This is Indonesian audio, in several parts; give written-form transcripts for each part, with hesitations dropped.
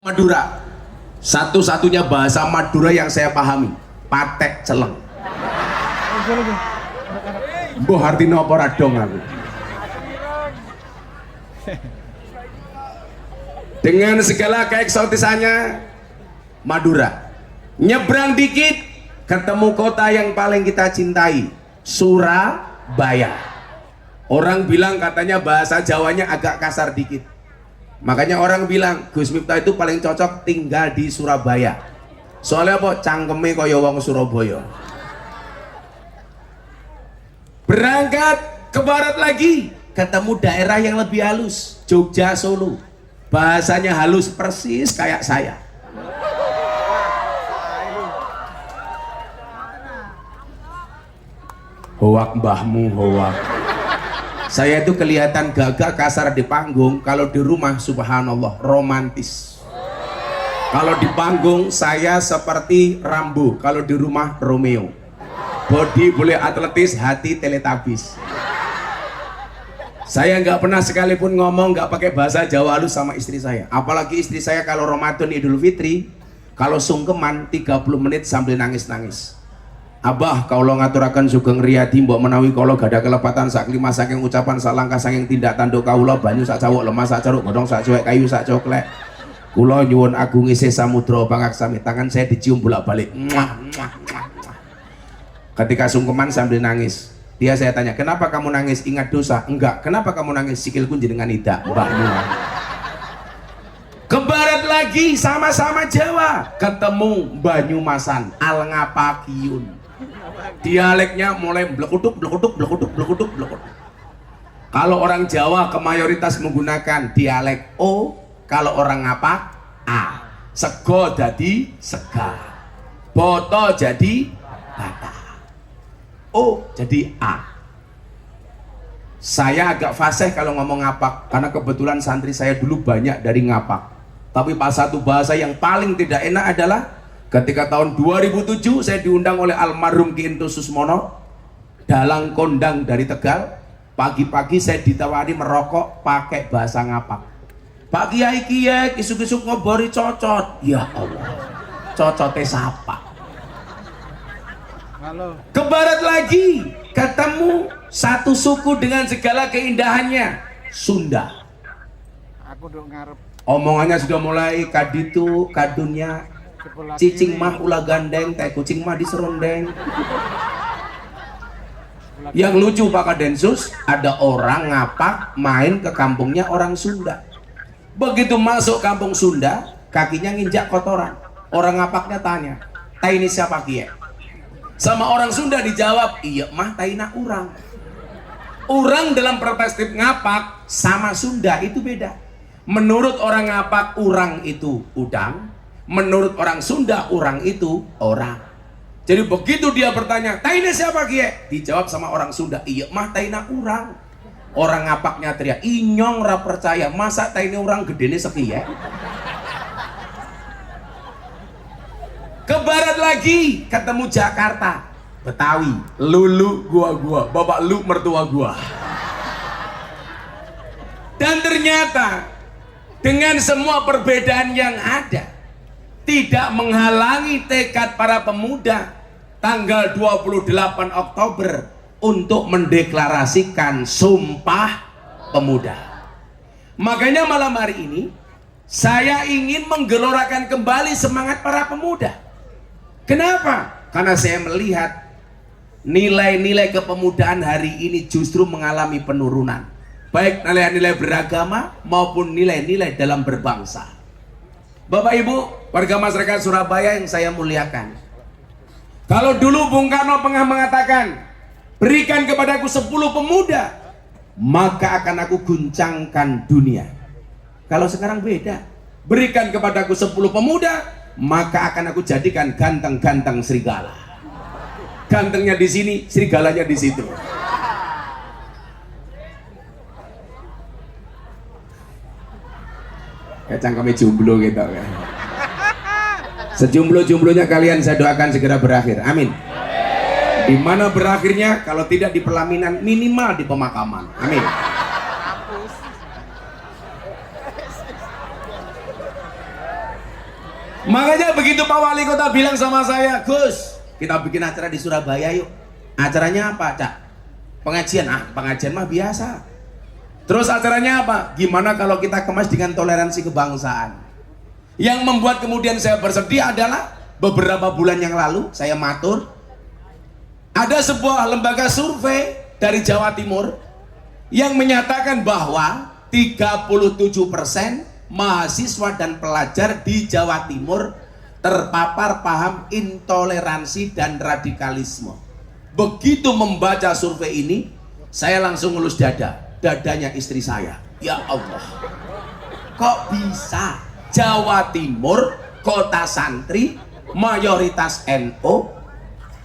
Madura, satu-satunya bahasa Madura yang saya pahami, patek celeng. Mbah artine apa ora dong aku. Dengan segala keeksotisannya, Madura. Nyebrang dikit, ketemu kota yang paling kita cintai, Surabaya. Orang bilang katanya bahasa Jawanya agak kasar dikit. Makanya orang bilang Gus Miftah itu paling cocok tinggal di Surabaya. Soalnya apa? Cangkeme kaya wong Surabaya. Berangkat ke barat lagi, ketemu daerah yang lebih halus, Jogja, Solo. Bahasanya halus persis kayak saya. Hoak mbahmu hoak. Saya itu kelihatan gagah kasar di panggung, kalau di rumah subhanallah romantis. Kalau di panggung saya seperti Rambo, kalau di rumah Romeo. Body boleh atletis, hati teletabis. Saya nggak pernah sekalipun ngomong nggak pakai bahasa Jawa halus sama istri saya. Apalagi istri saya kalau Ramadan Idul Fitri, kalau sungkeman 30 menit sambil nangis-nangis. Abah kalau ngaturakan sugeng riyadi mbok menawi kalau gak ada kelepatan sak lima saking ucapan sak langkah saking tindak tanduk kawula banyu sak cawuk lemah sak ceruk godhong sak cuek kayu sak coklek kula nyuwun agung isih samudra pangaksami tangan saya dicium bolak-balik. Ketika sungkeman sambil nangis dia saya tanya, kenapa kamu nangis, ingat dosa? Enggak. Kenapa kamu nangis? Sikilku jenengan idak mbakmu. Ke barat lagi sama-sama Jawa, ketemu Banyumasan, Alngapakiun. Dialeknya mulai blekutuk. Kalau orang Jawa kemayoritas menggunakan dialek O, kalau orang Ngapak A. Sego jadi sega, boto jadi bata, O jadi A. Saya agak fasih kalau ngomong Ngapak karena kebetulan santri saya dulu banyak dari Ngapak. Tapi pas satu bahasa yang paling tidak enak adalah ketika tahun 2007 saya diundang oleh almarhum Ki Intu Susmono, dalang kondang dari Tegal. Pagi-pagi saya ditawari merokok pakai bahasa Ngapak. Pak Kiai Kiai kisuk-kisuk ngobori cocot. Ya Allah, cocotnya siapa? Ke barat lagi ketemu satu suku dengan segala keindahannya, Sunda. Aku dong ngarep. Omongannya sudah mulai kaditu kadunya cicing mah ulah gandeng teh kucing mah diserondeng. Yang lucu Pak Kadensus, ada orang Ngapak main ke kampungnya orang Sunda. Begitu masuk kampung Sunda, kakinya nginjak kotoran. Orang Ngapaknya tanya, "Ta ini siapa Kie?" Sama orang Sunda dijawab, "Iya mah taina urang." Urang dalam perspektif Ngapak sama Sunda itu beda. Menurut orang Ngapak urang itu udang, menurut orang Sunda urang itu orang. Jadi begitu dia bertanya, "Taina siapa Kie?" Dijawab sama orang Sunda, "Iya mah taina urang." Orang Ngapaknya teriak, "Inyong ra percaya, masa taina urang gedene sekiye?" Ke barat lagi ketemu Jakarta, Betawi, lulu gua, bapak lu mertua gua. Dan ternyata dengan semua perbedaan yang ada, tidak menghalangi tekad para pemuda tanggal 28 Oktober untuk mendeklarasikan Sumpah Pemuda. Makanya malam hari ini saya ingin menggelorakan kembali semangat para pemuda. Kenapa? Karena saya melihat nilai-nilai kepemudaan hari ini justru mengalami penurunan, baik nilai-nilai beragama maupun nilai-nilai dalam berbangsa. Bapak Ibu, warga masyarakat Surabaya yang saya muliakan, kalau dulu Bung Karno pernah mengatakan, "Berikan kepadaku 10 pemuda, maka akan aku guncangkan dunia." Kalau sekarang beda, "Berikan kepadaku 10 pemuda, maka akan aku jadikan ganteng-ganteng serigala." Gantengnya di sini, serigalanya di situ. Kacang kami jomblo gitu kan. Sejomblo-jomblonya kalian saya doakan segera berakhir, amin. Di mana berakhirnya? Kalau tidak di pelaminan, minimal di pemakaman, amin. Makanya begitu Pak Wali Kota bilang sama saya, Gus, kita bikin acara di Surabaya yuk. Acaranya apa, Cak? Pengajian. Ah, pengajian mah biasa. Terus acaranya apa? Gimana kalau kita kemas dengan toleransi kebangsaan? Yang membuat kemudian saya bersedih adalah beberapa bulan yang lalu saya matur, ada sebuah lembaga survei dari Jawa Timur yang menyatakan bahwa 37% mahasiswa dan pelajar di Jawa Timur terpapar paham intoleransi dan radikalisme. Begitu membaca survei ini, saya langsung ngelus dadanya istri saya. Ya Allah, kok bisa Jawa Timur, kota santri, mayoritas NU,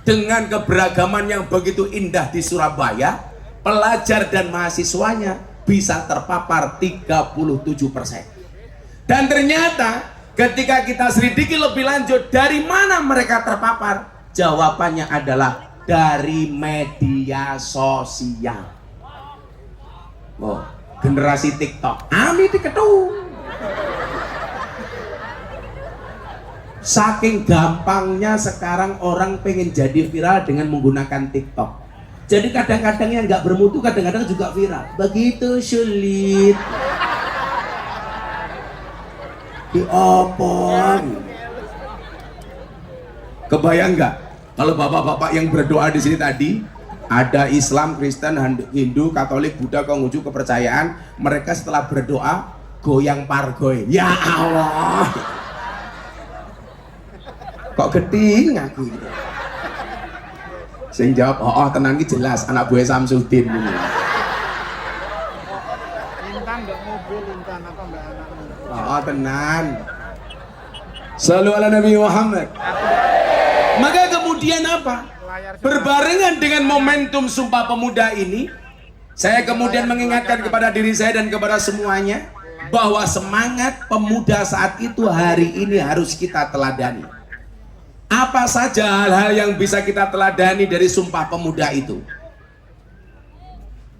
dengan keberagaman yang begitu indah di Surabaya, pelajar dan mahasiswanya bisa terpapar 37%. Dan ternyata ketika kita selidiki lebih lanjut, dari mana mereka terpapar? Jawabannya adalah dari media sosial. Oh, generasi TikTok. Ami diketung. Saking gampangnya sekarang orang pengen jadi viral dengan menggunakan TikTok. Jadi kadang-kadang yang nggak bermutu kadang-kadang juga viral. Begitu sulit. Diopon. Kebayang nggak kalau bapak-bapak yang berdoa di sini tadi, ada Islam, Kristen, Hindu, Katolik, Buddha, Konghucu, kepercayaan, mereka setelah berdoa goyang pargoy. Ya Allah, kok geding aku gitu. Sing jawab, oh tenang iki jelas anak buah Samsudin ini. Intan mbak mobil, Intan apa mbak anakmu? Oh tenan. Shallu ala Nabi Muhammad. Maka kemudian apa? Berbarengan dengan momentum Sumpah Pemuda ini, saya kemudian mengingatkan kepada diri saya dan kepada semuanya bahwa semangat pemuda saat itu hari ini harus kita teladani. Apa saja hal-hal yang bisa kita teladani dari Sumpah Pemuda itu?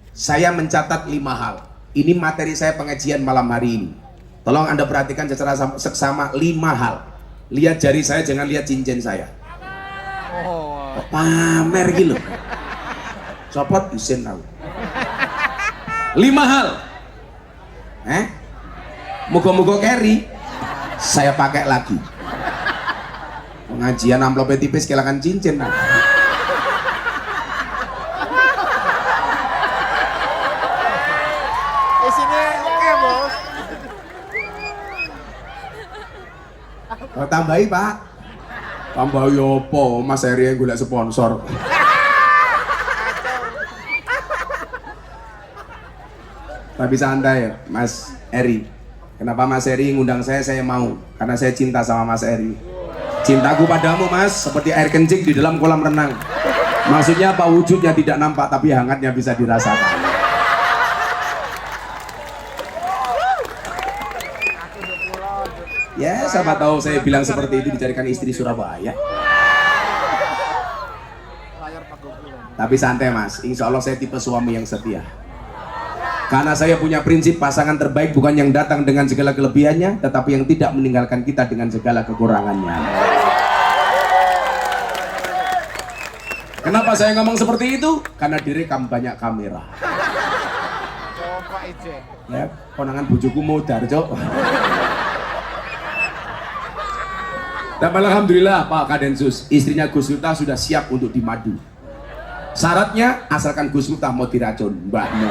Saya mencatat 5 hal. Ini materi saya pengajian malam hari ini. Tolong Anda perhatikan secara seksama 5 hal. Lihat jari saya, jangan lihat cincin saya. Oh, Pamer gitu. Copot isin tahu. 5 hal. Muga-muga carry. Saya pakai lagi. Pengajian amplopnya tipis kehilangan cincin. isinya oke bos. Oh, tambahi Pak. Tambahi apa? Mas Eri yang golek sponsor. Tapi santai Mas Eri. Kenapa Mas Eri ngundang saya mau. Karena saya cinta sama Mas Eri. Cintaku padamu Mas seperti air kencing di dalam kolam renang. Maksudnya apa? Wujudnya tidak nampak tapi hangatnya bisa dirasakan. Ya siapa tahu saya bilang seperti itu dicarikan istri Surabaya. Tapi santai Mas, insya Allah saya tipe suami yang setia. Karena saya punya prinsip pasangan terbaik bukan yang datang dengan segala kelebihannya, tetapi yang tidak meninggalkan kita dengan segala kekurangannya. Kenapa saya ngomong seperti itu? Karena direkam banyak kamera. Coba aja. Ya, konangan bujuku modar, Cok. Dan alhamdulillah Pak Kadensus, istrinya Gus Miftah sudah siap untuk dimadu. Syaratnya asalkan Gus Miftah mau diracun, mbaknya.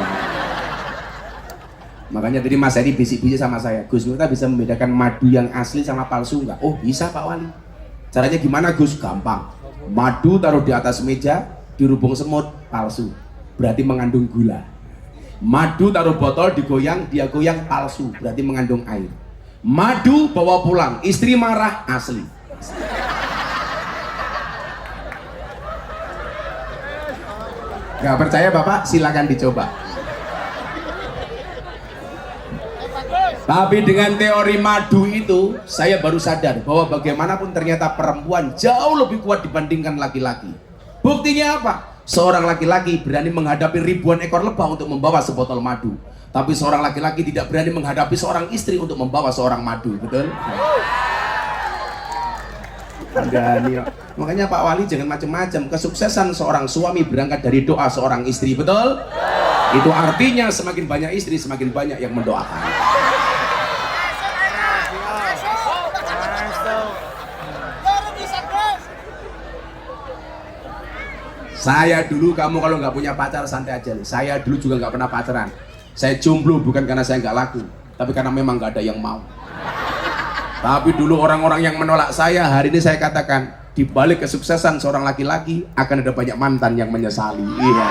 Makanya tadi Mas Edi bisik-bisik sama saya, Gus Miftah bisa membedakan madu yang asli sama palsu nggak? Oh bisa Pak Wali. Caranya gimana Gus? Gampang. Madu taruh di atas meja, dirubung semut, palsu. Berarti mengandung gula. Madu taruh botol, digoyang, dia goyang, palsu. Berarti mengandung air. Madu bawa pulang, istri marah, asli. Gak percaya Bapak? Silakan dicoba. Tapi dengan teori madu itu, saya baru sadar bahwa bagaimanapun ternyata perempuan jauh lebih kuat dibandingkan laki-laki. Buktinya apa? Seorang laki-laki berani menghadapi ribuan ekor lebah untuk membawa sebotol madu. Tapi seorang laki-laki tidak berani menghadapi seorang istri untuk membawa seorang madu, betul? Kandani. Makanya Pak Wali jangan macam-macam. Kesuksesan seorang suami berangkat dari doa seorang istri, betul? Itu artinya semakin banyak istri, semakin banyak yang mendoakan. Saya dulu, kamu kalau nggak punya pacar santai aja nih. Saya dulu juga nggak pernah pacaran. Saya jomblo bukan karena saya nggak laku, tapi karena memang nggak ada yang mau. Tapi dulu orang-orang yang menolak saya, hari ini saya katakan, di balik kesuksesan seorang laki-laki akan ada banyak mantan yang menyesali. Iya.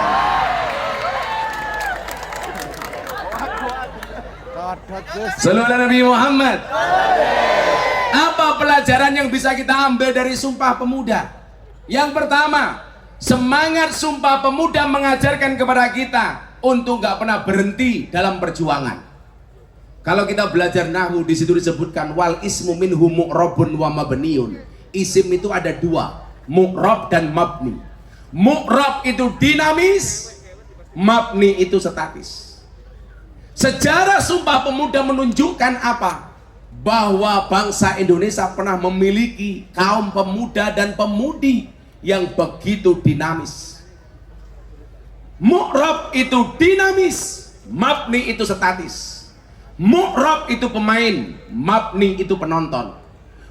Sallallahu alaihi Nabi Muhammad. Apa pelajaran yang bisa kita ambil dari Sumpah Pemuda? Yang pertama, semangat Sumpah Pemuda mengajarkan kepada kita untuk nggak pernah berhenti dalam perjuangan. Kalau kita belajar nahwu, di situ disebutkan wal ismu minhu mu'rabun wa mabniun. Isim itu ada dua, mu'rab dan mabni. Mu'rab itu dinamis, mabni itu statis. Sejarah Sumpah Pemuda menunjukkan apa? Bahwa bangsa Indonesia pernah memiliki kaum pemuda dan pemudi yang begitu dinamis. Mu'rab itu dinamis, mabni itu statis. Mu'rab itu pemain, mabni itu penonton.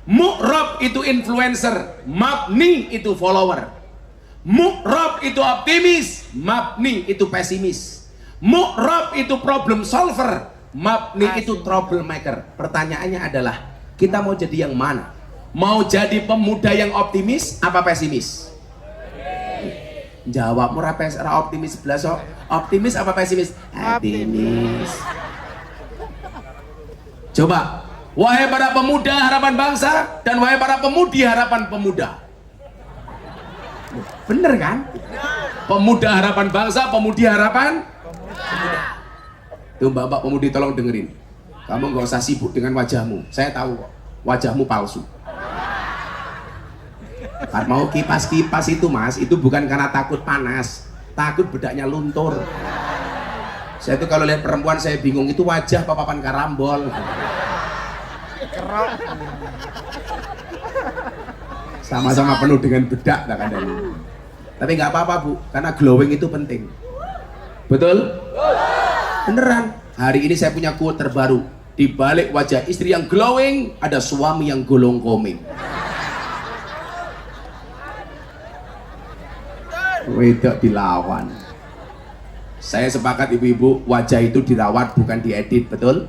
Mu'rab itu influencer, mabni itu follower. Mu'rab itu optimis, mabni itu pesimis. Mu'rab itu problem solver, mabni itu troublemaker. Pertanyaannya adalah, kita mau jadi yang mana? Mau jadi pemuda yang optimis apa pesimis? Jawab murah optimis sebelah so. Optimis apa pesimis? Optimis. Coba, wahai para pemuda harapan bangsa dan wahai para pemudi harapan pemuda. Bener kan? Pemuda harapan bangsa, pemudi harapan pemuda. Tuh bapak pemudi tolong dengerin. Kamu nggak usah sibuk dengan wajahmu. Saya tahu wajahmu palsu. Kalau mau kipas-kipas itu mas, itu bukan karena takut panas, takut bedaknya luntur. Saya tuh kalau lihat perempuan saya bingung, itu wajah papan karambol. Sama-sama penuh dengan bedak tak ada. Tapi nggak apa-apa bu, karena glowing itu penting. Betul? Beneran. Hari ini saya punya quote terbaru. Di balik wajah istri yang glowing, ada suami yang golong koming. Wedok dilawan. Saya sepakat ibu-ibu, wajah itu dirawat bukan diedit, betul?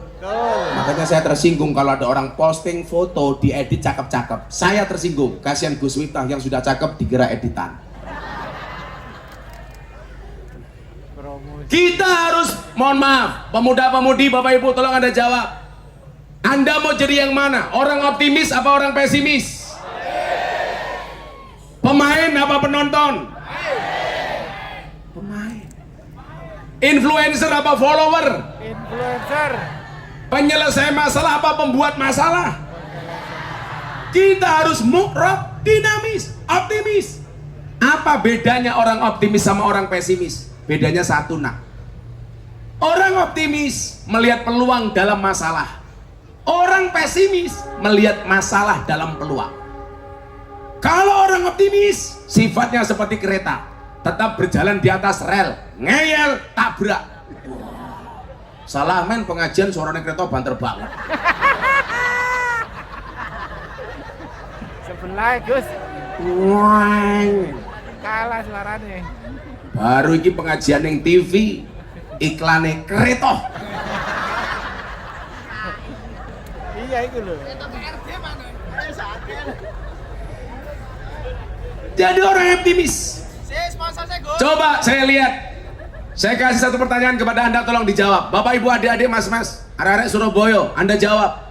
Makanya saya tersinggung kalau ada orang posting foto diedit cakep-cakep. Saya tersinggung, kasihan Gus Miftah yang sudah cakep dikira editan. Kita harus, mohon maaf, pemuda-pemudi, bapak ibu tolong Anda jawab. Anda mau jadi yang mana? Orang optimis apa orang pesimis? Pemain apa penonton? Pemain. Influencer apa follower? Influencer. Penyelesai masalah apa pembuat masalah? Kita harus mu'rab, dinamis, optimis. Apa bedanya orang optimis sama orang pesimis? Bedanya satu nak. Orang optimis melihat peluang dalam masalah. Orang pesimis melihat masalah dalam peluang. Kalau orang optimis sifatnya seperti kereta, tetap berjalan di atas rel, ngeyel, tabrak. Salah men pengajian suaranya kereta banter banget. Sebelah Gus. Wang. Kalah suaranya. Baru ini pengajian yang TV, iklannya kereta. Iya itu loh. Jadi orang optimis. Coba saya lihat. Saya kasih satu pertanyaan kepada Anda, tolong dijawab. Bapak, Ibu, adik-adik, mas-mas, arek-arek Surabaya, Anda jawab.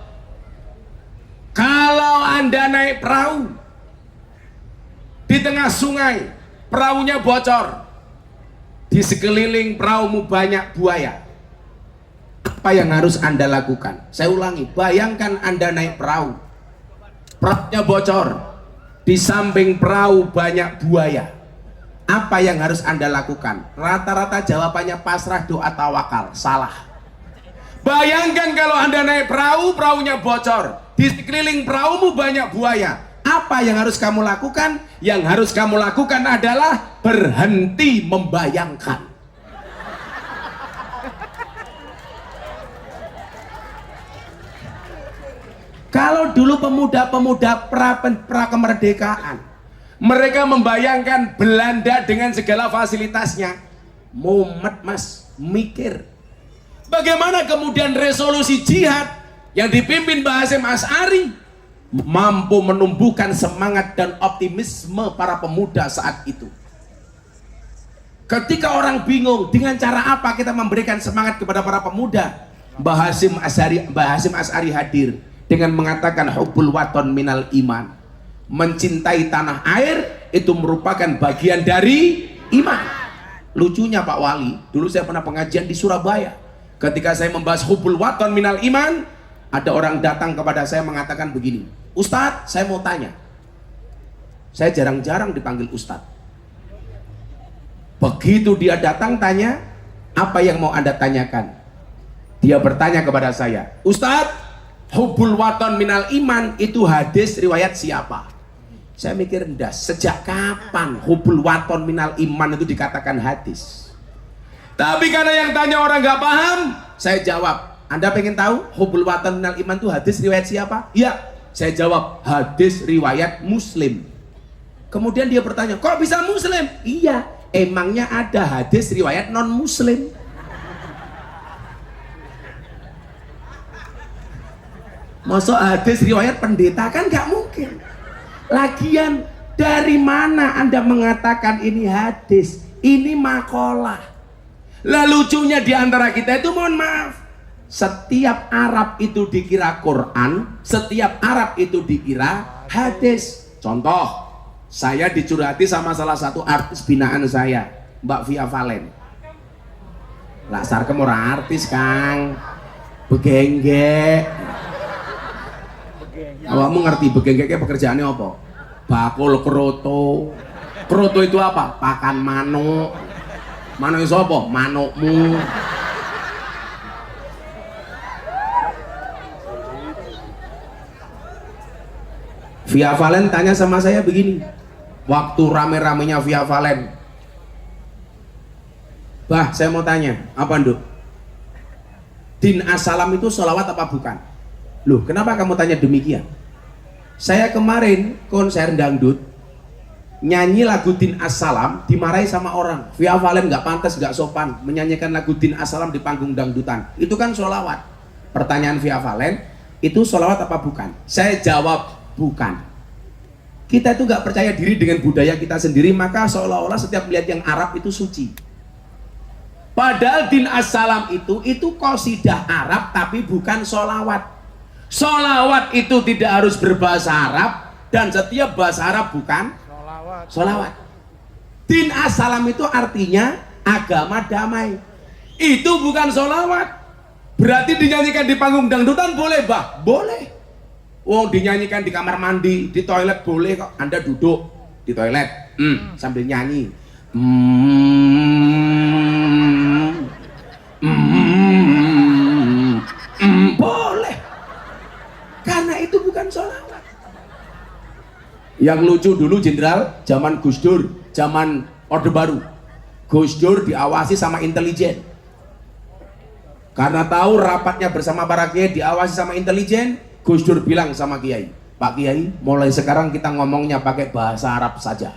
Kalau Anda naik perahu di tengah sungai, perahunya bocor, di sekeliling perahumu banyak buaya, apa yang harus Anda lakukan? Saya ulangi, bayangkan Anda naik perahu, perahunya bocor, di samping perahu banyak buaya. Apa yang harus Anda lakukan? Rata-rata jawabannya pasrah, doa, tawakal. Salah. Bayangkan kalau Anda naik perahu, perahunya bocor, di sekeliling perahumu banyak buaya. Apa yang harus kamu lakukan? Yang harus kamu lakukan adalah berhenti membayangkan. Kalau dulu pemuda-pemuda pra kemerdekaan, mereka membayangkan Belanda dengan segala fasilitasnya. Mumet mas, mikir. Bagaimana kemudian resolusi jihad yang dipimpin Mbah Hasyim Asy'ari mampu menumbuhkan semangat dan optimisme para pemuda saat itu. Ketika orang bingung dengan cara apa kita memberikan semangat kepada para pemuda, Mbah Hasyim Asy'ari hadir dengan mengatakan hubbul waton minal iman. Mencintai tanah air itu merupakan bagian dari iman. Lucunya Pak Wali, dulu saya pernah pengajian di Surabaya. Ketika saya membahas hubbul waton minal iman, ada orang datang kepada saya mengatakan begini, Ustadz, saya mau tanya. Saya jarang-jarang dipanggil Ustadz. Begitu dia datang tanya, apa yang mau Anda tanyakan? Dia bertanya kepada saya, Ustadz, hubbul waton minal iman itu hadis riwayat siapa? Saya mikir, sejak kapan hubbul waton minal iman itu dikatakan hadis? Tapi karena yang tanya orang nggak paham, saya jawab, Anda pengen tahu hubbul waton minal iman itu hadis riwayat siapa? Iya, saya jawab, hadis riwayat Muslim. Kemudian dia bertanya, kok bisa Muslim? Iya, emangnya ada hadis riwayat non Muslim? Masa hadis riwayat pendeta kan nggak mungkin. Lagian dari mana Anda mengatakan ini hadis? Ini makalah. Lah lucunya di antara kita itu, mohon maaf, setiap Arab itu dikira Quran, setiap Arab itu dikira hadis. Contoh, saya dicurhati sama salah satu artis binaan saya, Mbak Via Valen. Lah sarkem ora artis Kang, begenggek. Awakmu ngerti begenggeknya pekerjaannya apa? Bakul kroto. Kroto itu apa? Pakan manuk. Manuk itu apa? Manukmu. Via Valen tanya sama saya begini, waktu rame-ramenya Via Valen, Bah, saya mau tanya, apa Nduk? Din Assalam itu sholawat apa bukan? Loh, kenapa kamu tanya demikian? Saya kemarin konser dangdut, nyanyi lagu Din Assalam, dimarahi sama orang. Via Valen nggak pantas, nggak sopan menyanyikan lagu Din Assalam di panggung dangdutan. Itu kan sholawat. Pertanyaan Via Valen, itu sholawat apa bukan? Saya jawab, bukan. Kita itu nggak percaya diri dengan budaya kita sendiri, maka seolah-olah setiap melihat yang Arab itu suci. Padahal Din Assalam itu qasidah Arab tapi bukan sholawat. Sholawat itu tidak harus berbahasa Arab dan setiap bahasa Arab bukan sholawat. Din Assalam itu artinya agama damai. Itu bukan sholawat. Berarti dinyanyikan di panggung dangdutan boleh, Bah? Boleh. Wong dinyanyikan di kamar mandi, di toilet boleh kok. Anda duduk di toilet sambil nyanyi. Boleh. Karena itu bukan sholawat. Yang lucu dulu jenderal zaman Gus Dur, zaman Orde Baru. Gus Dur diawasi sama intelijen. Karena tahu rapatnya bersama para kiai diawasi sama intelijen, Gus Dur bilang sama kiai, Pak Kiai, mulai sekarang kita ngomongnya pakai bahasa Arab saja.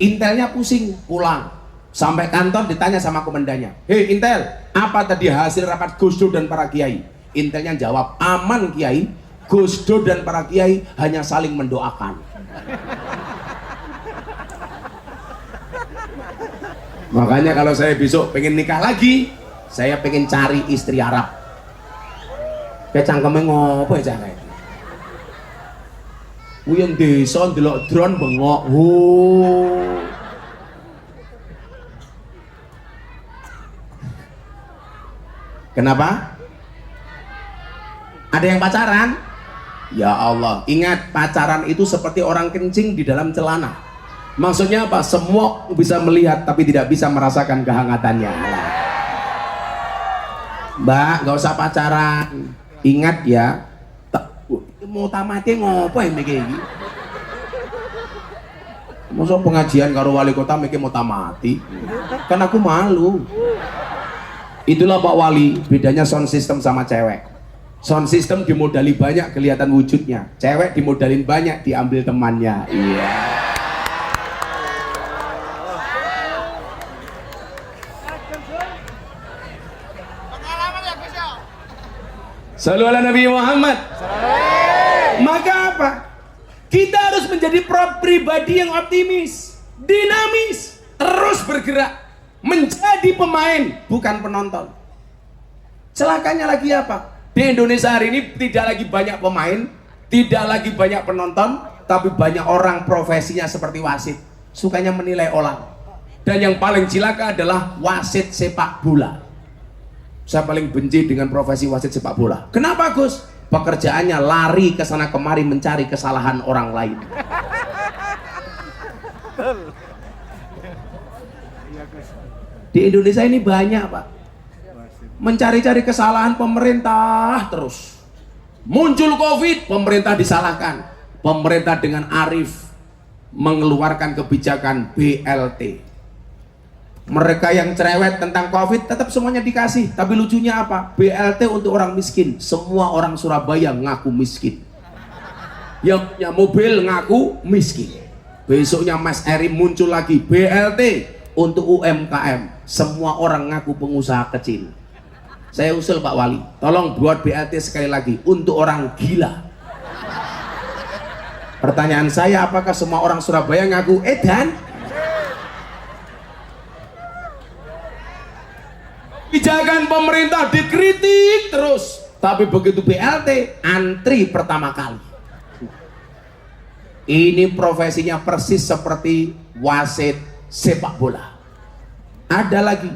Intelnya pusing, pulang. Sampai kantor ditanya sama komandannya, hei Intel, apa tadi hasil rapat Gus Dur dan para kiai? Intelnya jawab, aman Kiai, Gus Dur dan para kiai hanya saling mendoakan. Makanya kalau saya besok pengen nikah lagi, saya pengen cari istri Arab. Kayak cangkeme ngopo ya cangkem? Uyang desa ndelok drone bengok. Kenapa? Ada yang pacaran? Ya Allah, ingat pacaran itu seperti orang kencing di dalam celana. Maksudnya apa? Semua bisa melihat tapi tidak bisa merasakan kehangatannya. Mbak, gak usah pacaran. Ingat ya, mau tamate ngopo ya mikir iki? Masa pengajian karo wali kota mikir mau tamati? Kan aku malu. Itulah Pak Wali, bedanya sound system sama cewek. Sound system dimodali banyak kelihatan wujudnya, cewek dimodalin banyak diambil temannya. Iya. Sallu ala Nabi Muhammad. Maka apa? Kita harus menjadi pribadi yang optimis, dinamis, terus bergerak, menjadi pemain bukan penonton. Celakanya lagi apa? Di Indonesia hari ini tidak lagi banyak pemain, tidak lagi banyak penonton, tapi banyak orang profesinya seperti wasit, sukanya menilai orang. Dan yang paling cilaka adalah wasit sepak bola. Saya paling benci dengan profesi wasit sepak bola. Kenapa, Gus? Pekerjaannya lari ke sana kemari mencari kesalahan orang lain. Di Indonesia ini banyak, Pak, mencari-cari kesalahan pemerintah terus. Muncul Covid, pemerintah disalahkan. Pemerintah dengan arif mengeluarkan kebijakan BLT. Mereka yang cerewet tentang Covid tetap semuanya dikasih, tapi lucunya apa? BLT untuk orang miskin. Semua orang Surabaya ngaku miskin. Yang punya mobil ngaku miskin. Besoknya Mas Eri muncul lagi, BLT untuk UMKM. Semua orang ngaku pengusaha kecil. Saya usul Pak Wali, tolong buat BLT sekali lagi untuk orang gila. Pertanyaan saya, apakah semua orang Surabaya ngaku edan? Kebijakan pemerintah dikritik terus, tapi begitu BLT antri pertama kali. Ini profesinya persis seperti wasit sepak bola. Ada lagi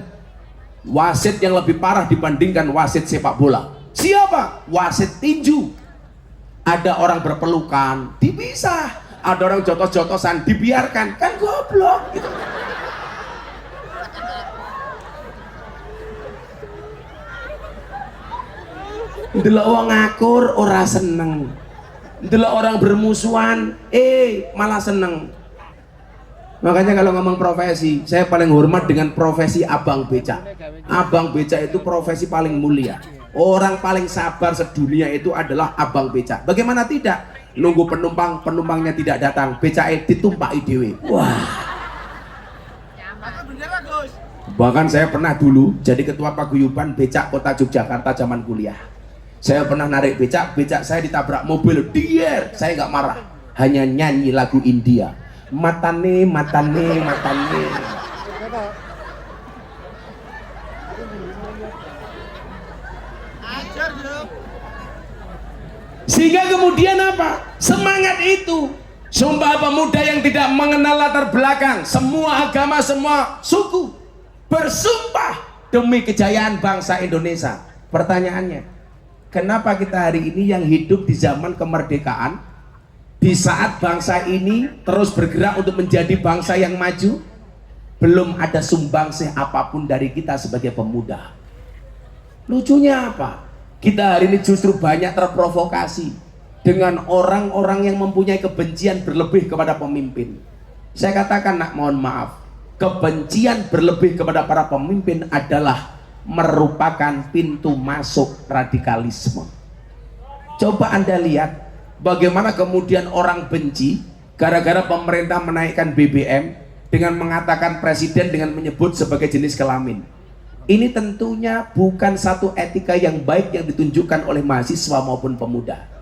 wasit yang lebih parah dibandingkan wasit sepak bola. Siapa? Wasit tinju. Ada orang berpelukan dipisah, ada orang jotos-jotosan dibiarkan, kan goblok gitu. Ndelok wong ngakur ora seneng, ndelok orang bermusuhan malah seneng. Makanya kalau ngomong profesi, saya paling hormat dengan profesi abang becak. Abang becak itu profesi paling mulia. Orang paling sabar sedunia itu adalah abang becak. Bagaimana tidak? Nunggu penumpang, penumpangnya tidak datang, becake ditumpaki dhewe. Wah. Bahkan saya pernah dulu jadi ketua paguyuban becak Kota Yogyakarta zaman kuliah. Saya pernah narik becak, becak saya ditabrak mobil, dier. Saya nggak marah, hanya nyanyi lagu India. Matane, matane, matane. Sehingga kemudian apa? Semangat itu. Sumpah Pemuda yang tidak mengenal latar belakang, semua agama, semua suku, bersumpah demi kejayaan bangsa Indonesia. Pertanyaannya, kenapa kita hari ini yang hidup di zaman kemerdekaan, di saat bangsa ini terus bergerak untuk menjadi bangsa yang maju, belum ada sumbangsih apapun dari kita sebagai pemuda? Lucunya apa? Kita hari ini justru banyak terprovokasi dengan orang-orang yang mempunyai kebencian berlebih kepada pemimpin. Saya katakan, nak, mohon maaf, kebencian berlebih kepada para pemimpin adalah merupakan pintu masuk radikalisme. Coba Anda lihat bagaimana kemudian orang benci gara-gara pemerintah menaikkan BBM dengan mengatakan presiden dengan menyebut sebagai jenis kelamin. Ini tentunya bukan satu etika yang baik yang ditunjukkan oleh mahasiswa maupun pemuda.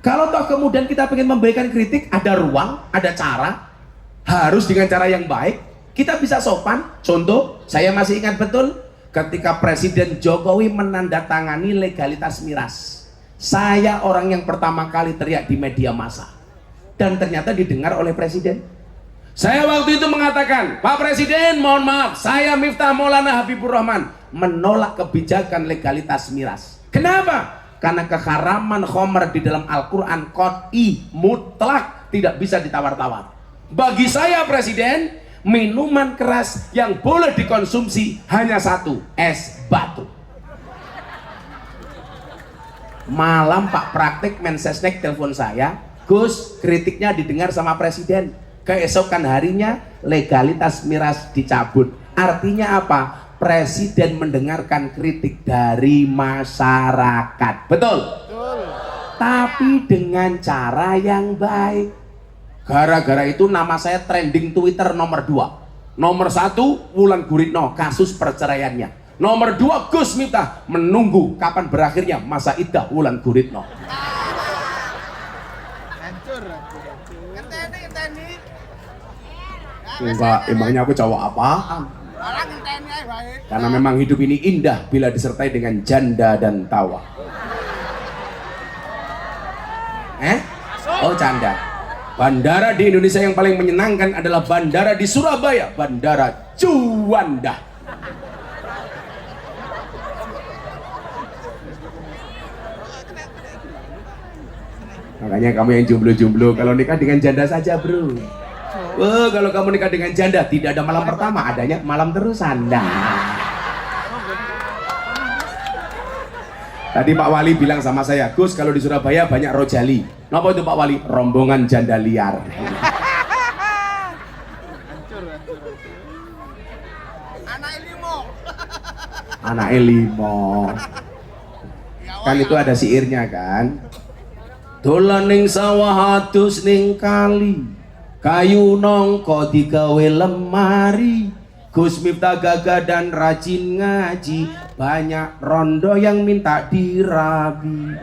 Kalau toh kemudian kita ingin memberikan kritik, ada ruang, ada cara, harus dengan cara yang baik, kita bisa sopan. Contoh, saya masih ingat betul ketika Presiden Jokowi menandatangani legalitas miras. Saya orang yang pertama kali teriak di media massa, dan ternyata didengar oleh Presiden. Saya waktu itu mengatakan, Pak Presiden, mohon maaf, saya Miftah Maulana Habibur Rahman menolak kebijakan legalitas miras. Kenapa? Karena keharaman khamr di dalam Al-Quran qat'i mutlak, tidak bisa ditawar-tawar. Bagi saya Presiden, minuman keras yang boleh dikonsumsi hanya satu, es batu. Malam Pak Praktik Mensesnek telepon saya, Gus, kritiknya didengar sama presiden. Keesokan harinya legalitas miras dicabut. Artinya apa? Presiden mendengarkan kritik dari masyarakat. Betul? Betul. Tapi dengan cara yang baik. Gara-gara itu nama saya trending Twitter nomor 2. Nomor 1 Wulan Guritno, kasus perceraiannya. Nomor 2 Gus Miftah menunggu kapan berakhirnya masa iddah Wulan Guritno. Hancur. Ngenteni. Enggak, emangnya aku cowok apaan? Orang ngenteni ae bae. Karena memang hidup ini indah bila disertai dengan janda dan tawa. Oh canda. Bandara di Indonesia yang paling menyenangkan adalah bandara di Surabaya, Bandara Juanda. Makanya kamu yang jomblo-jomblo, kalau nikah dengan janda saja bro. Kalau kamu nikah dengan janda tidak ada malam pertama, adanya malam terusan. Tadi Pak Wali bilang sama saya, Gus kalau di Surabaya banyak rojali. Kenapa itu Pak Wali? Rombongan janda liar. Anak limo. Kan itu ada siirnya kan. Dolan ning sawah adus ning kali, kayu nongko digawe lemari. Gus Miftah gagah dan rajin ngaji, banyak rondo yang minta dirabi.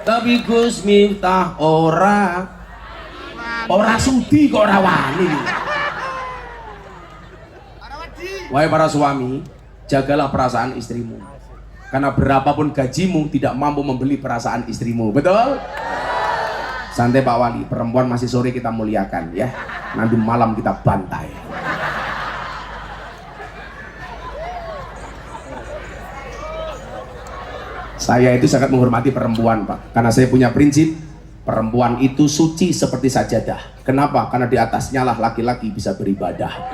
Tapi Gus Miftah ora sudi kok ora wani. Wahai para suami, jagalah perasaan istrimu. Karena berapapun gajimu tidak mampu membeli perasaan istrimu. Betul? Santai Pak Wali, perempuan masih sore kita muliakan ya. Nanti malam kita bantai. Saya itu sangat menghormati perempuan Pak. Karena saya punya prinsip, perempuan itu suci seperti sajadah. Kenapa? Karena di atasnya lah laki-laki bisa beribadah.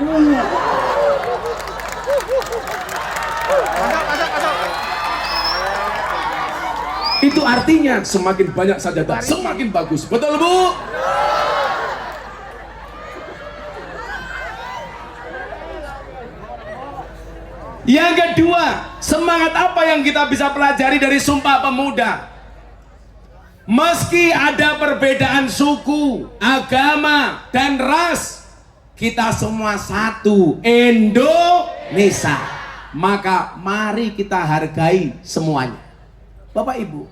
Itu artinya semakin banyak sajadah semakin bagus. Betul Bu? Yang kedua, semangat apa yang kita bisa pelajari dari Sumpah Pemuda? Meski ada perbedaan suku, agama, dan ras, kita semua satu Indonesia. Maka mari kita hargai semuanya. Bapak Ibu,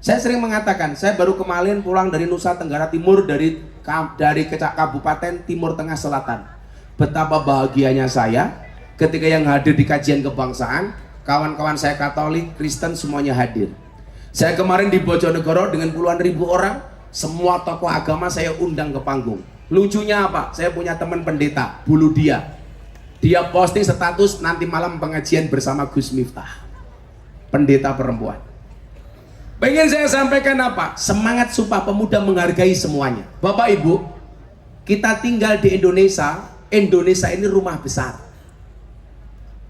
saya sering mengatakan, saya baru kemarin pulang dari Nusa Tenggara Timur, dari Kabupaten Timur Tengah Selatan. Betapa bahagianya saya ketika yang hadir di kajian kebangsaan, kawan-kawan saya Katolik, Kristen semuanya hadir. Saya kemarin di Bojonegoro dengan puluhan ribu orang, semua tokoh agama saya undang ke panggung. Lucunya apa? Saya punya teman pendeta, Bulu Dia posting status nanti malam pengajian bersama Gus Miftah, pendeta perempuan. Pengen saya sampaikan apa? Semangat Sumpah Pemuda menghargai semuanya. Bapak Ibu, kita tinggal di Indonesia. Indonesia ini rumah besar.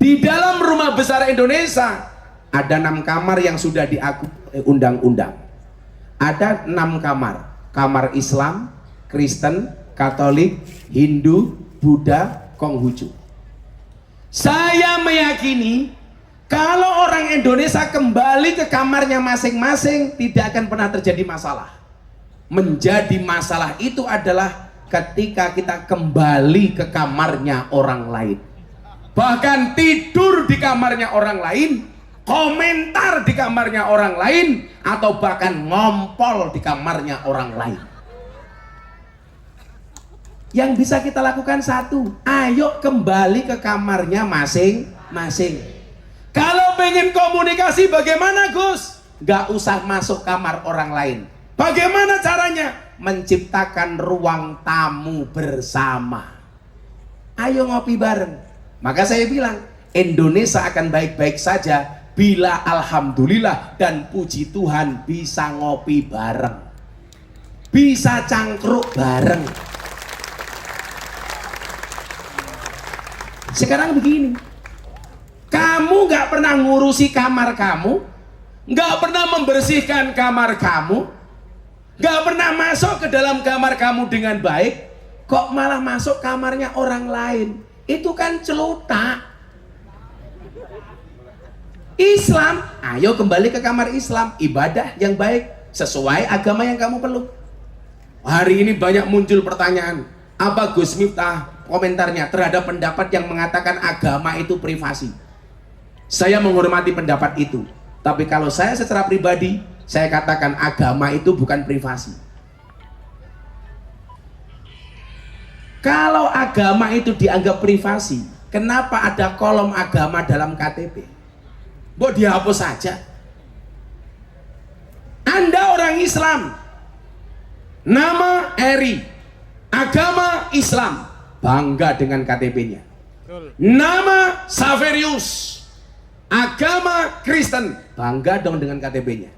Di dalam rumah besar Indonesia ada 6 kamar yang sudah diakui undang-undang. Ada 6 kamar. Kamar Islam, Kristen, Katolik, Hindu, Buddha, Konghucu. Saya meyakini kalau orang Indonesia kembali ke kamarnya masing-masing tidak akan pernah terjadi masalah. Menjadi masalah itu adalah ketika kita kembali ke kamarnya orang lain. Bahkan tidur di kamarnya orang lain, komentar di kamarnya orang lain, atau bahkan ngompol di kamarnya orang lain. Yang bisa kita lakukan satu, ayo kembali ke kamarnya masing-masing. Kalau pengen komunikasi bagaimana Gus? Gak usah masuk kamar orang lain. Bagaimana caranya? Menciptakan ruang tamu bersama. Ayo ngopi bareng. Maka saya bilang, Indonesia akan baik-baik saja bila alhamdulillah dan puji Tuhan bisa ngopi bareng. Bisa cangkruk bareng. Sekarang begini. Kamu nggak pernah ngurusi kamar kamu, nggak pernah membersihkan kamar kamu, nggak pernah masuk ke dalam kamar kamu dengan baik, kok malah masuk kamarnya orang lain. Itu kan celutak. Islam, ayo kembali ke kamar Islam, ibadah yang baik sesuai agama yang kamu peluk. Hari ini banyak muncul pertanyaan, apa Gus Miftah komentarnya terhadap pendapat yang mengatakan agama itu privasi? Saya menghormati pendapat itu, tapi kalau saya secara pribadi, saya katakan agama itu bukan privasi. Kalau agama itu dianggap privasi, kenapa ada kolom agama dalam KTP? Kok dihapus saja? Anda orang Islam, nama Eri, agama Islam, bangga dengan KTP-nya. Nama Saverius, agama Kristen, bangga dong dengan KTP-nya.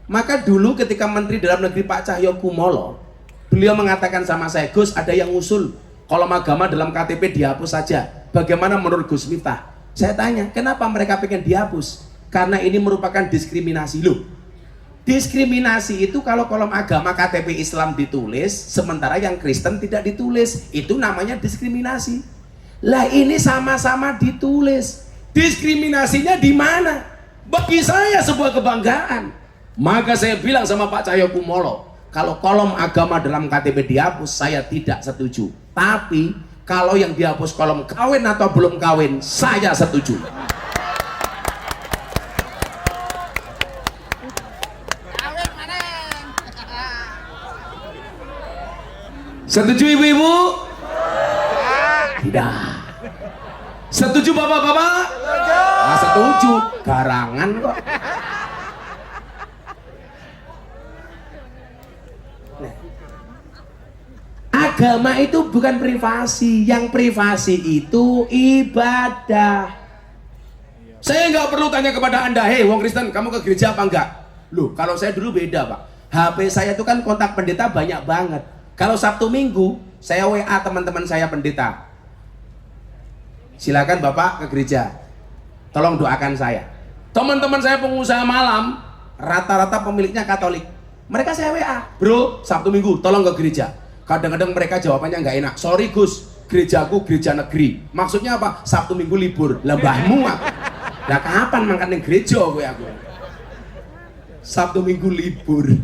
Maka dulu ketika Menteri Dalam Negeri Pak Cahyokumolo, beliau mengatakan sama saya, Gus, ada yang usul kolom agama dalam KTP dihapus saja. Bagaimana menurut Gus Miftah? Saya tanya, kenapa mereka pengen dihapus? Karena ini merupakan diskriminasi. Loh, diskriminasi itu kalau kolom agama KTP Islam ditulis, sementara yang Kristen tidak ditulis, itu namanya diskriminasi. Lah ini sama-sama ditulis, diskriminasinya di mana? Bagi saya sebuah kebanggaan. Maka saya bilang sama Pak Cahyokumolo, kalau kolom agama dalam KTP dihapus, saya tidak setuju. Tapi kalau yang dihapus kolom kawin atau belum kawin, saya setuju. Kawin mana? Setuju ibu-ibu? Tidak. Setuju bapak-bapak? Nah, setuju. Garangan kok. Agama itu bukan privasi, yang privasi itu ibadah. Saya nggak perlu tanya kepada Anda, hei wong Kristen, kamu ke gereja apa enggak? Loh, kalau saya dulu beda Pak. HP saya itu kan kontak pendeta banyak banget. Kalau Sabtu Minggu, saya WA teman-teman saya pendeta. Silakan Bapak ke gereja, tolong doakan saya. Teman-teman saya pengusaha malam, rata-rata pemiliknya Katolik. Mereka saya WA, bro, Sabtu Minggu, tolong ke gereja. Kadang-kadang mereka jawabannya nggak enak. Sorry Gus, gerejaku gereja negeri. Maksudnya apa? Sabtu Minggu libur. Lembahmu aku. Nah kapan makan gereja gue aku? Sabtu Minggu libur.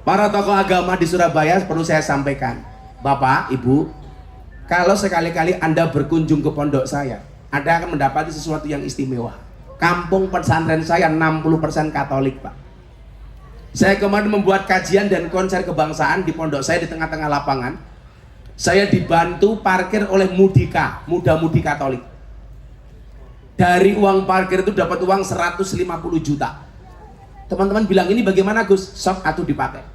Para tokoh agama di Surabaya perlu saya sampaikan, Bapak, Ibu, kalau sekali-kali Anda berkunjung ke pondok saya, Anda akan mendapati sesuatu yang istimewa. Kampung pesantren saya 60% Katolik Pak. Saya kemarin membuat kajian dan konser kebangsaan di pondok saya di tengah-tengah lapangan. Saya dibantu parkir oleh Mudika, muda-mudi Katolik. Dari uang parkir itu dapat uang 150 juta. Teman-teman bilang, ini bagaimana Gus? Sok atuh dipakai.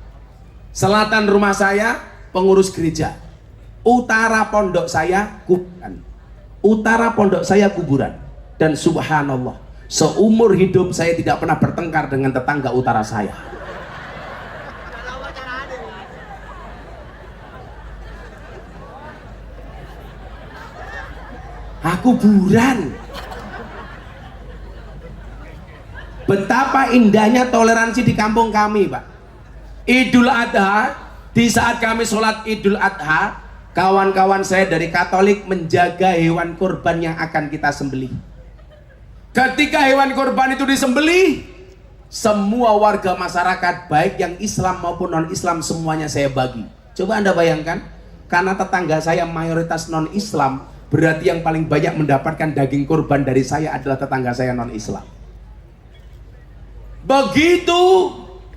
Selatan rumah saya pengurus gereja. Utara pondok saya kuburan. Utara pondok saya kuburan. Dan subhanallah, seumur hidup saya tidak pernah bertengkar dengan tetangga utara saya. Kuburan. Betapa indahnya toleransi di kampung kami Pak. Idul Adha, di saat kami sholat Idul Adha, kawan-kawan saya dari Katolik menjaga hewan kurban yang akan kita sembelih. Ketika hewan kurban itu disembelih, semua warga masyarakat baik yang Islam maupun non-Islam semuanya saya bagi. Coba Anda bayangkan, karena tetangga saya mayoritas non-Islam, berarti yang paling banyak mendapatkan daging kurban dari saya adalah tetangga saya non-Islam. Begitu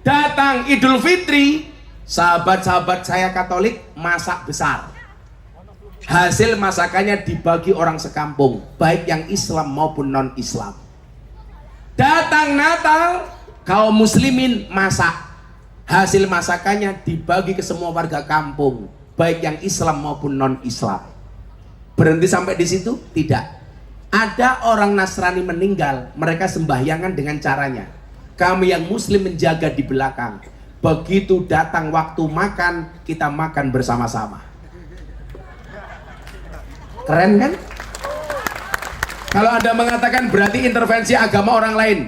datang Idul Fitri, sahabat-sahabat saya Katolik masak besar. Hasil masakannya dibagi orang sekampung, baik yang Islam maupun non-Islam. Datang Natal, kaum muslimin masak. Hasil masakannya dibagi ke semua warga kampung, baik yang Islam maupun non-Islam. Berhenti sampai di situ? Tidak. Ada orang Nasrani meninggal, mereka sembahyangan dengan caranya. Kami yang Muslim menjaga di belakang. Begitu datang waktu makan, kita makan bersama-sama. Keren kan? Kalau Anda mengatakan berarti intervensi agama orang lain,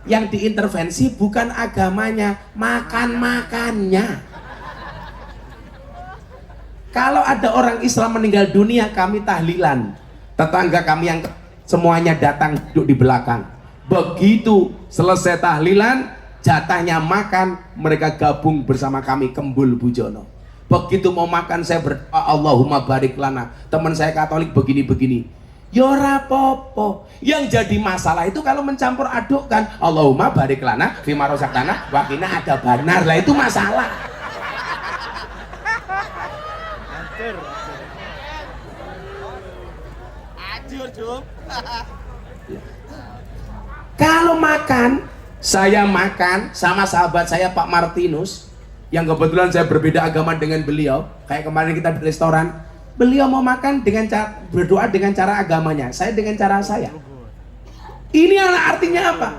yang diintervensi bukan agamanya, makan-makannya. Kalau ada orang Islam meninggal dunia, kami tahlilan. Tetangga kami yang semuanya datang duduk di belakang. Begitu selesai tahlilan, jatahnya makan, mereka gabung bersama kami Kembul Bujono. Begitu mau makan saya berdoa Allahumma barik lana. Teman saya Katolik begini-begini. Yora popo. Yang jadi masalah itu kalau mencampur adukkan Allahumma barik lana fima rozaktana wakina ada banar lah, itu masalah. Kalau makan, saya makan sama sahabat saya Pak Martinus, yang kebetulan saya berbeda agama dengan beliau. Kayak kemarin kita di restoran, beliau mau makan dengan cara berdoa dengan cara agamanya, saya dengan cara saya. Ini artinya apa?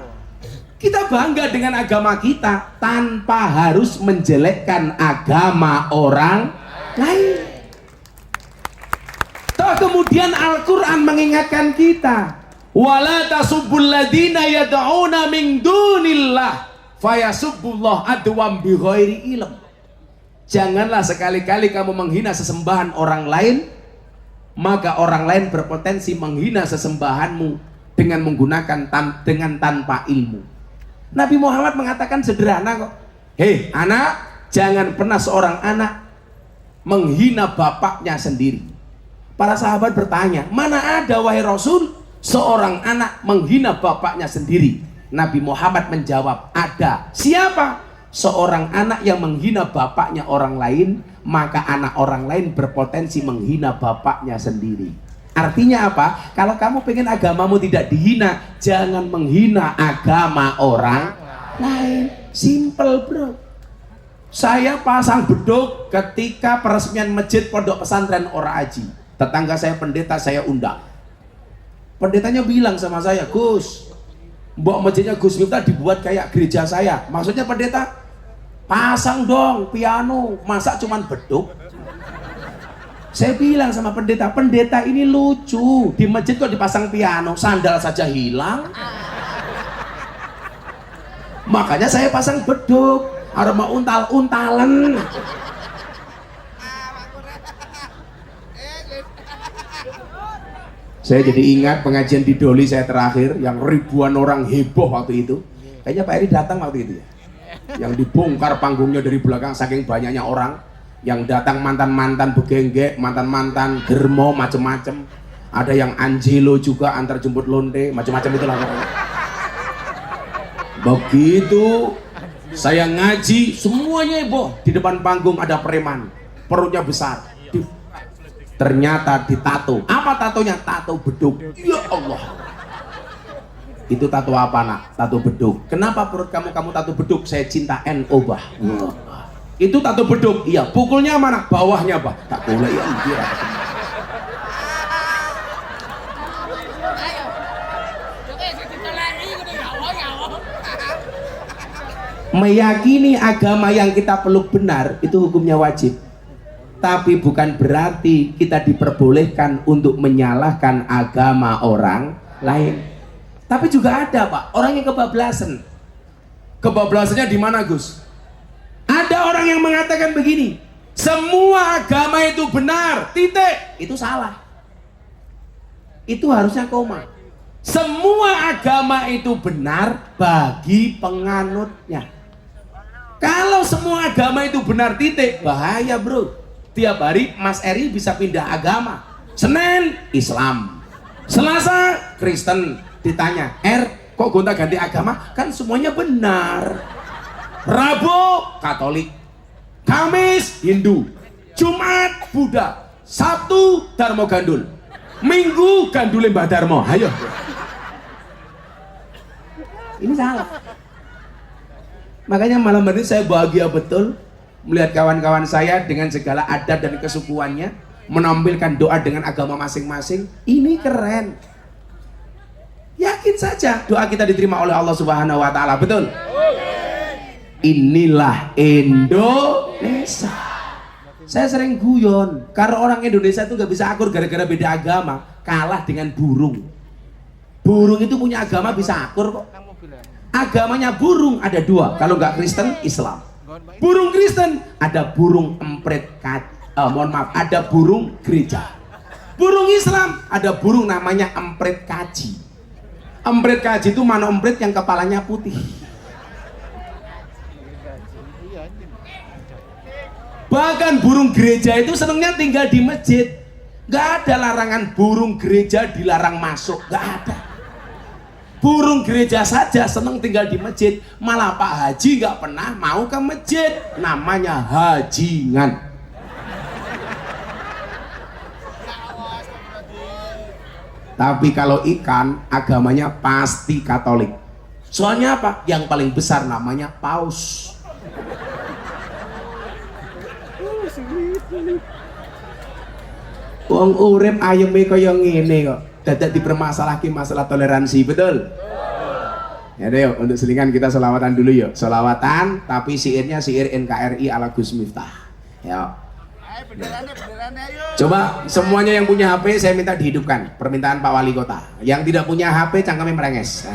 Kita bangga dengan agama kita tanpa harus menjelekkan agama orang lain. Toh kemudian Al-Quran mengingatkan kita, wala tasubbul ladina yad'una min dunillah fayasubbullah adwam bighairi ilm. Janganlah sekali-kali kamu menghina sesembahan orang lain, maka orang lain berpotensi menghina sesembahanmu dengan menggunakan dengan tanpa ilmu. Nabi Muhammad mengatakan sederhana kok. Hei anak, jangan pernah seorang anak menghina bapaknya sendiri. Para sahabat bertanya, mana ada wahai Rasul seorang anak menghina bapaknya sendiri? Nabi Muhammad menjawab, ada. Siapa? Seorang anak yang menghina bapaknya orang lain, maka anak orang lain berpotensi menghina bapaknya sendiri. Artinya apa? Kalau kamu pengen agamamu tidak dihina, jangan menghina agama orang lain. Simple bro. Saya pasang beduk ketika peresmian masjid Pondok Pesantren Ora Aji. Tetangga saya pendeta saya undang. Pendetanya bilang sama saya, Gus, mbok masjidnya Gus Miftah dibuat kayak gereja saya. Maksudnya pendeta, pasang dong piano, masa cuman beduk? Saya bilang sama pendeta, pendeta ini lucu, di masjid kok dipasang piano, sandal saja hilang. Makanya saya pasang beduk, aroma untal-untalan. Saya jadi ingat pengajian di Doli saya terakhir, yang ribuan orang heboh waktu itu. Kayaknya Pak Eri datang waktu itu ya. Yang dibongkar panggungnya dari belakang saking banyaknya orang. Yang datang mantan-mantan begenggek, mantan-mantan germo, macem-macem. Ada yang Angelo juga, antar jemput lonte, macem-macem itulah pokoknya. Begitu saya ngaji, semuanya heboh. Di depan panggung ada preman, perutnya besar. Ternyata ditato. Apa tatonya? Tato beduk. Ya Allah. Itu tato apa nak? Tato beduk. Kenapa perut kamu tato beduk? Saya cinta NO bah. Itu tato beduk. Iya. Pukulnya mana? Bawahnya bah. Tak boleh ya. Meyakini agama yang kita peluk benar itu hukumnya wajib. Tapi bukan berarti kita diperbolehkan untuk menyalahkan agama orang lain. Tapi juga ada Pak, orang yang kebablasan. Kebablasannya di mana Gus? Ada orang yang mengatakan begini, semua agama itu benar, titik. Itu salah. Itu harusnya koma. Semua agama itu benar bagi penganutnya. Kalau semua agama itu benar, titik, bahaya bro. Tiap hari Mas Eri bisa pindah agama. Senin Islam, Selasa Kristen. Ditanya, kok gonta ganti agama? Kan semuanya benar. Rabu Katolik, Kamis Hindu, Jumat Buddha, Sabtu Darmo Gandul, Minggu Gandule Mbah Darmo. Ayo. Ini salah. Makanya malam ini saya bahagia betul melihat kawan-kawan saya dengan segala adat dan kesukuannya menampilkan doa dengan agama masing-masing. Ini keren. Yakin saja doa kita diterima oleh Allah Subhanahu wa taala, betul? Inilah Indonesia. Saya sering guyon, karena orang Indonesia itu gak bisa akur gara-gara beda agama, kalah dengan burung. Burung itu punya agama bisa akur kok. Agamanya burung ada dua, kalau nggak Kristen, Islam. Burung Kristen ada burung emprit ada burung gereja. Burung Islam ada burung namanya emprit kaji. Emprit kaji itu mana emprit yang kepalanya putih. Bahkan burung gereja itu senangnya tinggal di masjid. Gak ada larangan burung gereja dilarang masuk, gak ada. Burung gereja saja senang tinggal di masjid. Malah Pak Haji gak pernah mau ke masjid. Namanya hajingan. Tapi kalau ikan agamanya pasti Katolik. Soalnya apa? Yang paling besar namanya paus. Wong urip ayeme kaya ngene kok. Dadak dipermasalahke masalah toleransi, betul? Ya deh, yuk, untuk selingan kita selawatan dulu yuk. Selawatan tapi syairnya syair NKRI ala Gus Miftah. Ya. Coba semuanya yang punya HP saya minta dihidupkan. Permintaan Pak Wali Kota. Yang tidak punya HP cangkemnya merenges.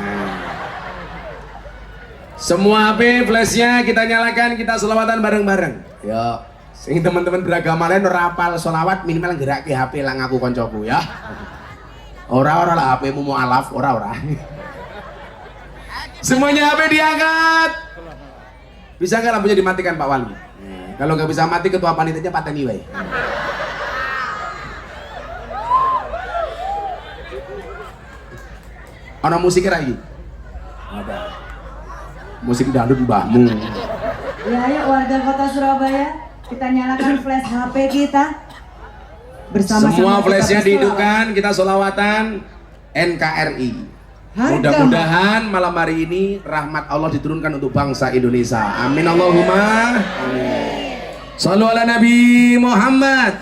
Semua HP flashnya kita nyalakan, kita selawatan bareng-bareng. Yuk. Sing teman-teman beragama lain rapal selawat minimal gerak ke HP lah ngaku koncoku ya. Ora lah HP-mu mau alaf, ora. Semuanya HP diangkat. Bisa nggak lampunya dimatikan Pak Wali? Kalau nggak bisa mati ketua panitianya pateni wae. Ana musik lagi? Ada. Musik dangdut mbahmu. Ya ayo warga kota Surabaya, kita nyalakan flash HP kita. Bersama-sama semua flashnya kita dihidupkan, kita sholawatan NKRI. Mudah-mudahan malam hari ini rahmat Allah diturunkan untuk bangsa Indonesia. Amin Allahumma. Amin. Shallu ala Nabi Muhammad.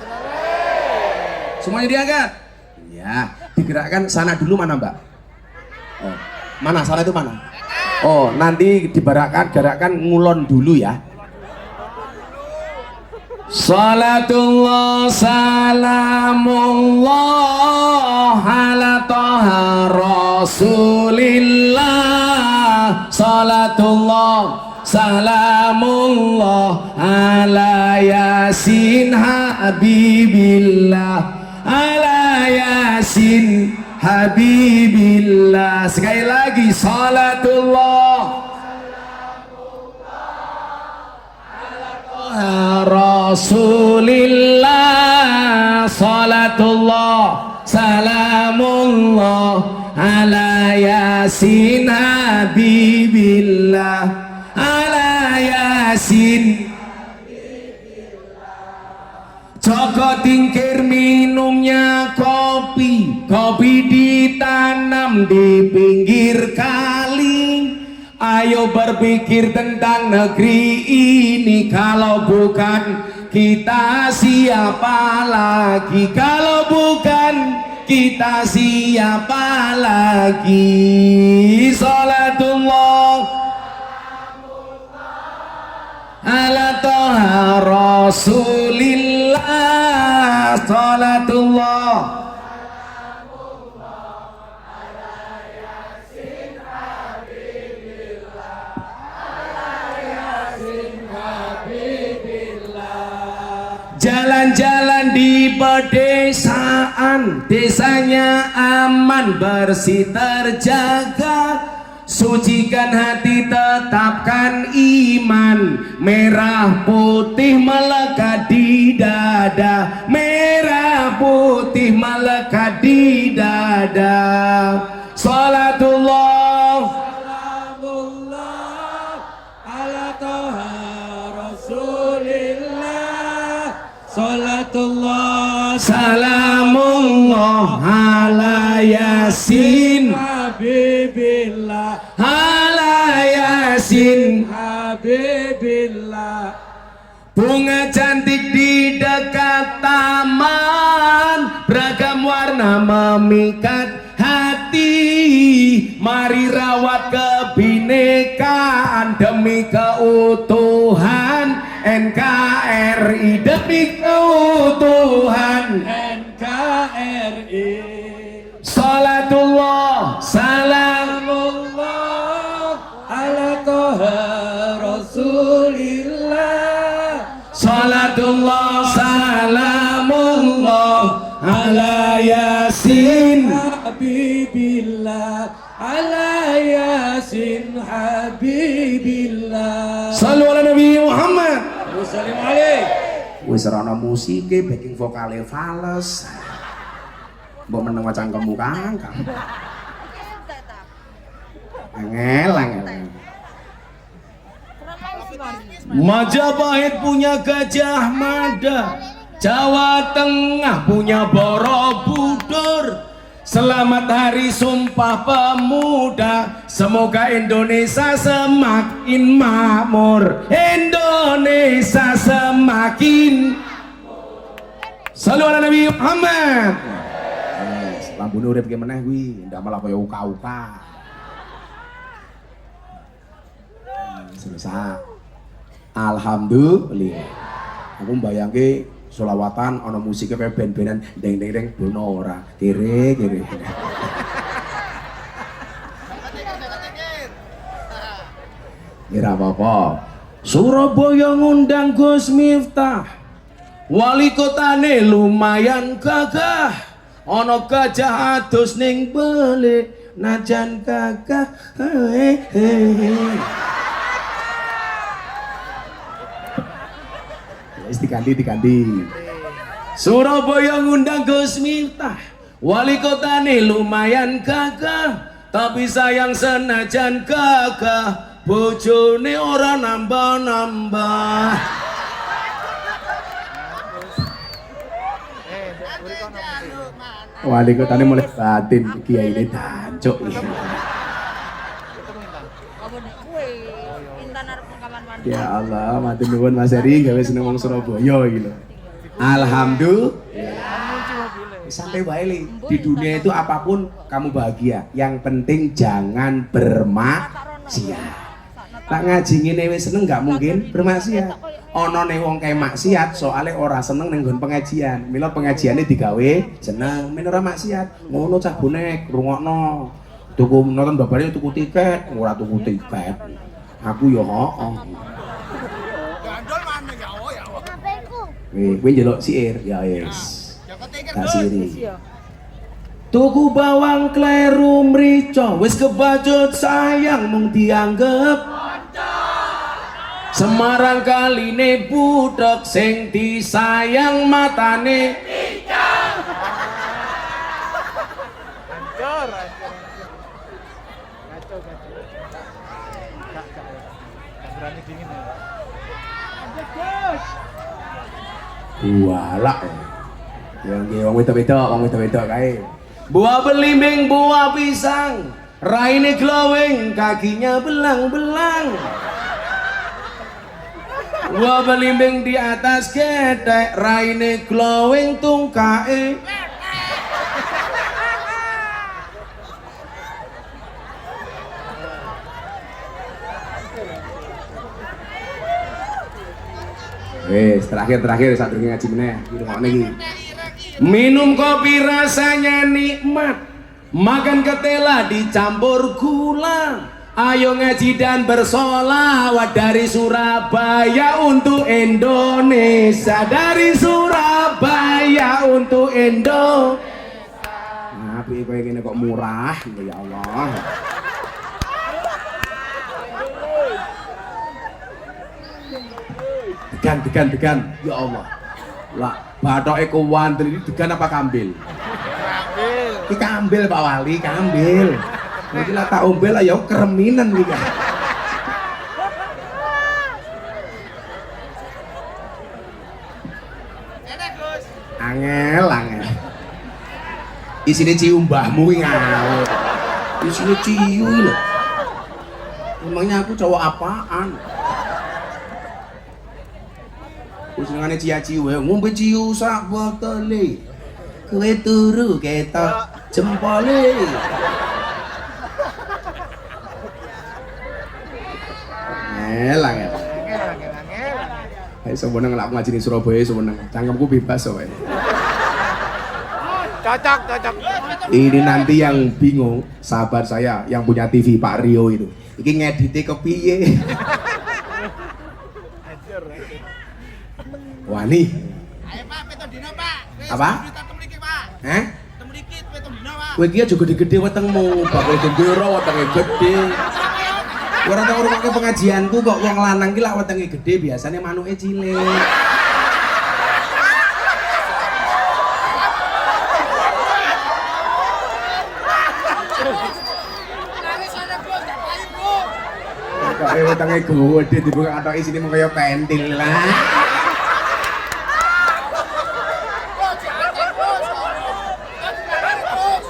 Semuanya diangkat. Ya, digerakkan sana dulu mana Mbak? Oh, mana sana itu mana? Oh, nanti gerakan ngulon dulu ya. Salatullah salamullah ala toha rasulillah. Salatullah salamullah ala yasin habibillah. Ala yasin habibillah. Sekali lagi salatullah Rasulillah. Salatullah salamullah ala yasin habibillah. Ala yasin Joko tingkir minumnya kopi. Kopi ditanam di pinggir kali. Ayo berpikir tentang negeri ini. Kalau bukan kita siapa lagi? Kalau bukan kita siapa lagi? Salatullah ala toha rasulillah. Salatullah jalan-jalan di pedesaan, desanya aman, bersih terjaga. Sucikan hati, tetapkan iman. Merah putih melekat di dada. Merah putih melekat di dada. Salatullah salamullah ala toha rasulillah. Salatullah salamullah ala yasin habibillah. Ala yasin habibillah. Bunga cantik di dekat taman, beragam warna memikat hati. Mari rawat kebinekaan demi keutuhan NKRI. Demi keutuhan NKRI. Salatullah salamullah ala toha rasulillah. Salatullah salamullah ala yasin habibillah, ala yasin habibillah. Sallu ala Nabi Muhammad. Wassalam alaih. Wis ora ana musike, backing vokale fales. Mbok meneng wacang kamu kangkang. Angel. Majapahit punya Gajah Mada, Jawa Tengah punya Borobudur. Selamat Hari Sumpah Pemuda, semoga Indonesia semakin makmur. Indonesia semakin. Sallu ala Nabi Muhammad. Lambune urip ki meneh kuwi, ndak malah kaya uka-uka. Selesai. Alhamdulillah. Aku mbayangke selawatan ana musike kaya ben-benan deng-deng bono ora. Kere. Kira apa-apa. Surabaya ngundang Gus Miftah. Wali kotane lumayan gagah. Ono gajah adus ning balik najan gagah. Wis diganti. Surabaya ngundang Gus Miftah. Wali kotane lumayan gagah, tapi sayang senajan gagah bojone ora nambah-nambah. Wali kotane mulai batin kiai ini dancuk. Ya Allah, mati nuwun Mas Eri gawe seneng wong Surabaya iki lho. Alhamdulillah. Santai wae li. Di dunia itu apapun kamu bahagia. Yang penting jangan bermaksiat. Tak ngaji ngene wis seneng gak mungkin bermaksiat. Ana ning wong kae maksiat soalnya ora seneng ning nggon pengajian. Mila pengajiane digawe seneng, men ora maksiat. Ngono cah bonek, rungokno. Tuku nonton babare tuku tiket, ora tuku tiket. Aku yo heeh. Gandol mana ya oh ya. Kowe njeluk siir ya wis. Tak siri. Tuku bawang kleru mrica, wis kebacut sayang mung dianggep Semarang kaline budak sing disayang matane pincang. Hancur. Ngaco. Gak berani dingin ya. Walak. Yang wong wedok kae. Buah belimbing, buah pisang, raine glowing, kakinya belang-belang. Buah belimbing di atas ketek, raine glowing tungkae. Wes, terakhir saat durung ngaji meneh, iki rungokne iki. Minum kopi rasanya nikmat, makan ketela dicampur gula. Ayo ngaji dan bersolawat dari Surabaya untuk Indonesia, dari Surabaya untuk Indonesia. Nah, piye kowe ngene kok murah, ya Allah. Degan, ya Allah. Lah, bathoke kuwanten iki degan apa kambil? Kambil. Iki kambil Pak Wali, kambil. Iki lah tak ombel ya kereminan iki kan. Enak, Gus. Angel. Isine ciu mbahmu iki ngawur. Isine ciu lho. Emangnya aku cowok apaan? Wis ngene ciu wae, ngombe ciu sak botole. Kowe turu ketok jempole. Angel. Ayo sebeneng lak ngaji di Surabaya sebeneng. Cangkemku bebas wae. Cocok, cocok. Ini nanti yang bingung sahabat saya yang punya TV Pak Rio itu. Iki ngedite kepiye? Wani. Ayo Pak, peto dino Pak. Wis Apa? Kita mriki Pak. Heh? Temu mriki peto dino Pak. Kowe iki aja gede-gede wetengmu, bakal gendera wetenge gede. Ora tau ngrungokke pengajianku kok wong lanang ki lak wetenge gede biasane manuke cilik. Lari sana Bos, gak payu Bos. Kok wetenge gede dibuka katoke isine mung kaya pentil lah. Bos, jangan Bos. Jangan Bos.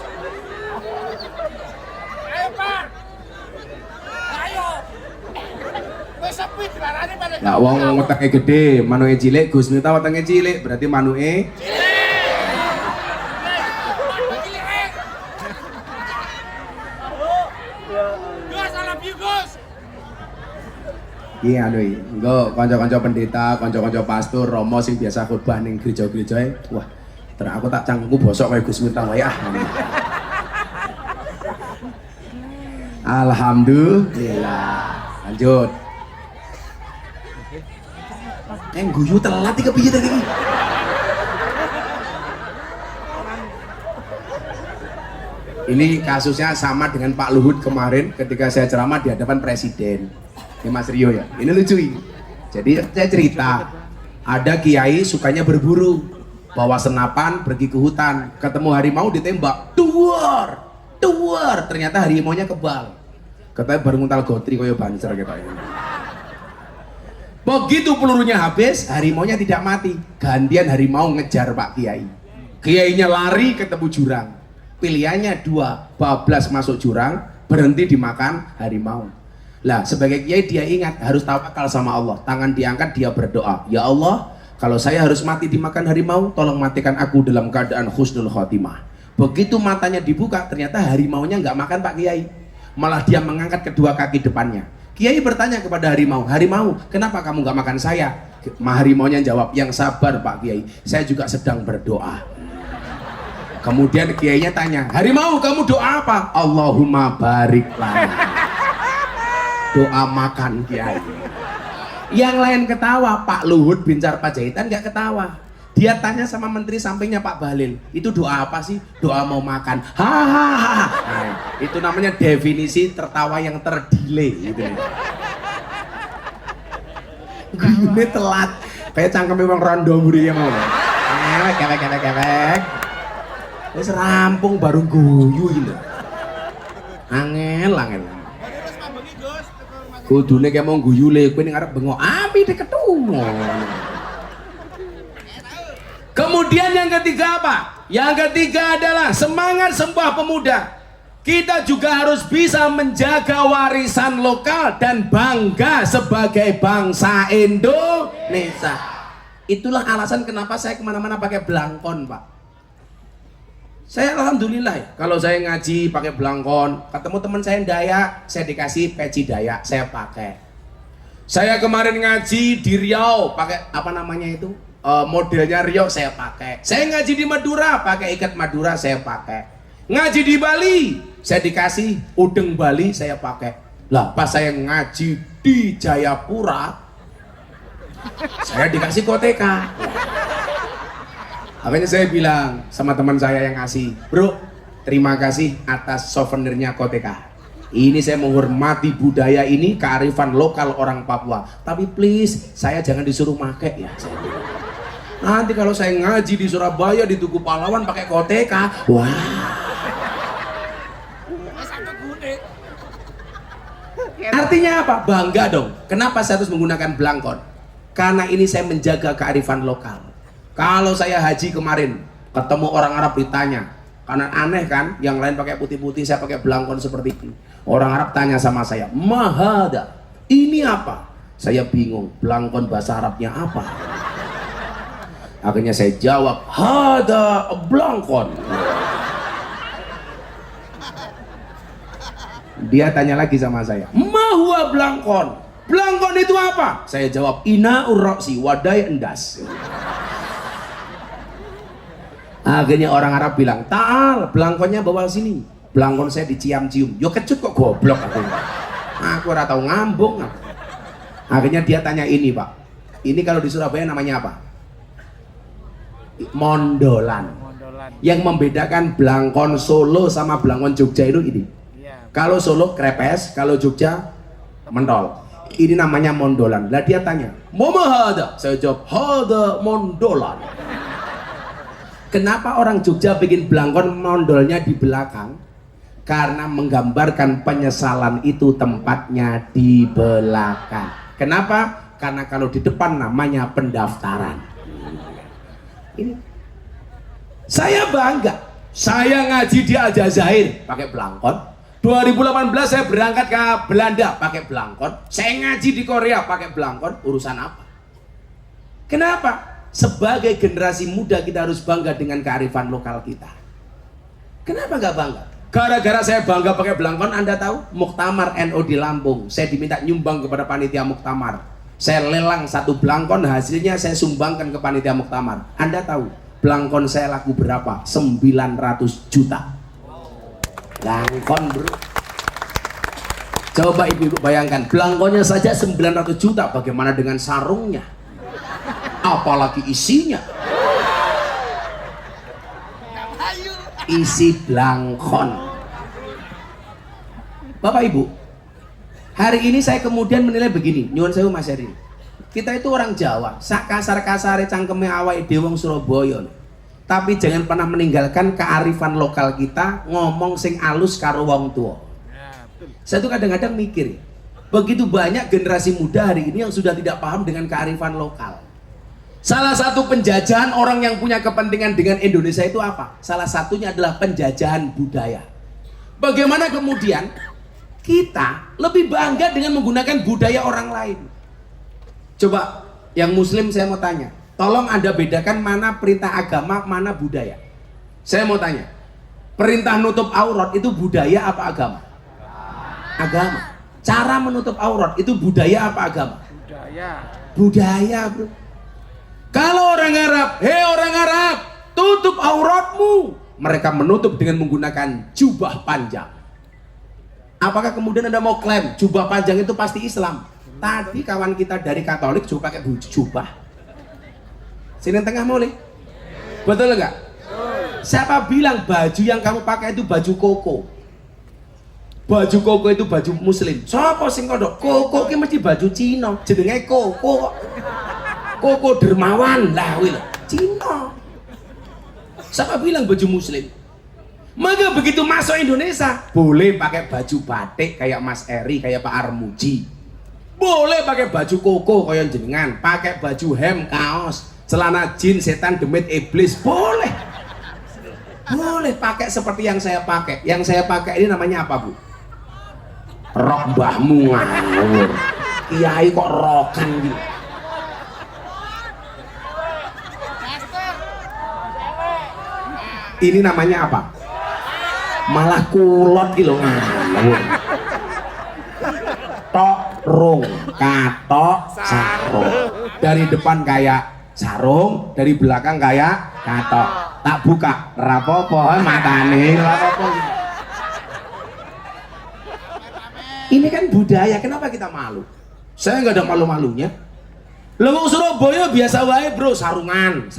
Ayo Pak. Ayo. Wis sepi dilarani balik. Lah wong wetenge gede, manuke cilik, Gus Miftah wetenge cilik, berarti manuke Gus, I love you Gus. iki anu iki. Engko kanca-kanca pendeta, kanca-kanca pastor, romo sing biasa khotbah ning gereja-gereja, wah, terus aku tak cangkemku bosok kaya Gus Miftah wae ah. Alhamdulillah. Lanjut. Guyu telat iki kepiye tadi? Ini kasusnya sama dengan Pak Luhut kemarin ketika saya ceramah di hadapan Presiden. Ini Mas Rio ya. Ini lucu ini. Jadi saya cerita, ada kiai sukanya berburu, bawa senapan pergi ke hutan, ketemu harimau ditembak, duar, duar. Ternyata harimaunya kebal. Katanya baru nguntal gotri koyo banser katanya. Begitu pelurunya habis, harimaunya tidak mati. Gantian harimau ngejar Pak Kiai. Kiainya lari ketemu jurang. Pilihannya dua, bablas masuk jurang, berhenti dimakan harimau. Lah sebagai kiai dia ingat harus tawakal sama Allah. Tangan diangkat dia berdoa, ya Allah, kalau saya harus mati dimakan harimau, tolong matikan aku dalam keadaan husnul khotimah. Begitu matanya dibuka, ternyata harimaunya nggak makan Pak Kiai, malah dia mengangkat kedua kaki depannya. Kiai bertanya kepada harimau, harimau, kenapa kamu nggak makan saya? Harimaunya jawab, yang sabar Pak Kiai, saya juga sedang berdoa. Kemudian kiainya tanya, harimau kamu doa apa? Allahumma barik lana. Doa makan Kiai. Yang lain ketawa, Pak Luhut Binsar Panjaitan nggak ketawa. Dia tanya sama menteri sampingnya Pak Bahlil, itu doa apa sih? Doa mau makan. Hahaha. Nah, itu namanya definisi tertawa yang terdelay gitu. Guyune telat. Kayak cangkeme wong rondo mburi ya mau. Kewek. Wis rampung baru guyu iki lho. Angel. Terus Pak bengi Gus. Kudune kayak mau guyu le, kowe ning arep bengok api diketungo. Kemudian yang ketiga apa? Yang ketiga adalah semangat Sumpah Pemuda. Kita juga harus bisa menjaga warisan lokal dan bangga sebagai bangsa Indonesia. Itulah alasan kenapa saya kemana-mana pakai belangkon, Pak. Saya alhamdulillah ya, kalau saya ngaji pakai belangkon, ketemu teman saya yang Dayak, saya dikasih peci Dayak, saya pakai. Saya kemarin ngaji di Riau, pakai apa namanya itu? Modelnya Riau saya pakai. Saya ngaji di Madura, pakai ikat Madura saya pakai. Ngaji di Bali, saya dikasih udeng Bali saya pakai. Lah pas saya ngaji di Jayapura, saya dikasih koteka. Makanya saya bilang sama teman saya yang ngasih, bro, terima kasih atas souvenirnya koteka. Ini saya menghormati budaya ini, kearifan lokal orang Papua. Tapi please, saya jangan disuruh make ya. Nanti kalau saya ngaji di Surabaya di Tugu Pahlawan pakai koteka, wah. Artinya apa? Bangga dong. Kenapa saya harus menggunakan belangkon? Karena ini saya menjaga kearifan lokal. Kalau saya haji kemarin, ketemu orang Arab ditanya, karena aneh kan, yang lain pakai putih-putih, saya pakai belangkon seperti ini. Orang Arab tanya sama saya, mahada, ini apa? Saya bingung, belangkon bahasa Arabnya apa? Akhirnya saya jawab, hada belangkon. Dia tanya lagi sama saya, mahua belangkon? Belangkon itu apa? Saya jawab, ina urroksi, wadai endas. Akhirnya orang Arab bilang, "Ta'al, belangkonnya bawa sini." Belangkon saya dicium-cium. Yo kecut kok goblok aku. Aku ora tahu ngambung. Akhirnya dia tanya ini, Pak. Ini kalau di Surabaya namanya apa? Mondolan. Mondolan. Yang membedakan belangkon Solo sama belangkon Jogja itu ini. Iya. Kalau Solo krepes, kalau Jogja mentol. Ini namanya mondolan. Lah dia tanya, "Mama hada?" Saya jawab, "Hada mondolan." Kenapa orang Jogja bikin belangkon mondolnya di belakang? Karena menggambarkan penyesalan itu tempatnya di belakang. Kenapa? Karena kalau di depan namanya pendaftaran. Ini saya bangga. Saya ngaji di Aljazair pakai belangkon. 2018 saya berangkat ke Belanda pakai belangkon. Saya ngaji di Korea pakai belangkon. Urusan apa? Kenapa? Sebagai generasi muda kita harus bangga dengan kearifan lokal kita. Kenapa nggak bangga? Gara-gara saya bangga pakai belangkon, Anda tahu? Muktamar NU di Lampung, saya diminta nyumbang kepada panitia Muktamar. Saya lelang satu belangkon, hasilnya saya sumbangkan ke panitia Muktamar. Anda tahu belangkon saya laku berapa? 900 juta. Belangkon, bro. Coba ibu-ibu bayangkan, belangkonnya saja 900 juta, bagaimana dengan sarungnya? Apalagi isinya. Isi belangkon. Bapak Ibu, hari ini saya kemudian menilai begini, nyuwun sewu Mas Heri. Kita itu orang Jawa, sak kasar-kasare cangkeme awake dhewe wong Surabaya. Tapi jangan pernah meninggalkan kearifan lokal kita, ngomong sing alus karo wong tua. Ya, betul. Saya tuh kadang-kadang mikir, begitu banyak generasi muda hari ini yang sudah tidak paham dengan kearifan lokal. Salah satu penjajahan orang yang punya kepentingan dengan Indonesia itu apa? Salah satunya adalah penjajahan budaya. Bagaimana kemudian kita lebih bangga dengan menggunakan budaya orang lain? Coba yang Muslim saya mau tanya, tolong Anda bedakan mana perintah agama, mana budaya. Saya mau tanya, perintah nutup aurat itu budaya apa agama? Agama. Cara menutup aurat itu budaya apa agama? Budaya. Budaya, bro. Kalau orang Arab, hei orang Arab, tutup auratmu. Mereka menutup dengan menggunakan jubah panjang. Apakah kemudian Anda mau klaim jubah panjang itu pasti Islam? Tadi kawan kita dari Katolik juga pakai jubah. Sini tengah boleh? Betul nggak? Siapa bilang baju yang kamu pakai itu baju koko? Baju koko itu baju Muslim. Siapa sing kodok? Koko ki mesti baju Cina. Jenenge koko. Koko dermawan lah wil Cina. Siapa bilang baju Muslim? Maka begitu masuk Indonesia boleh pakai baju batik kayak Mas Eri, kayak Pak Armuji. Boleh pakai baju koko kayak jenengan, pakai baju hem kaos, celana jeans setan demit iblis, boleh. Boleh pakai seperti yang saya pakai. Yang saya pakai ini namanya apa, Bu? Rok mbahmu ngawur. Kiai kok rokan gitu. Ini namanya apa? Malah kulot gitu ngawur. Tok rung, katok sarung. Dari depan kayak sarung, dari belakang kayak katok. Tak buka, rapopo matane, rapopo. Ini kan budaya, kenapa kita malu? Saya nggak ada malu-malunya. Wong Surabaya biasa wae bro, sarungan,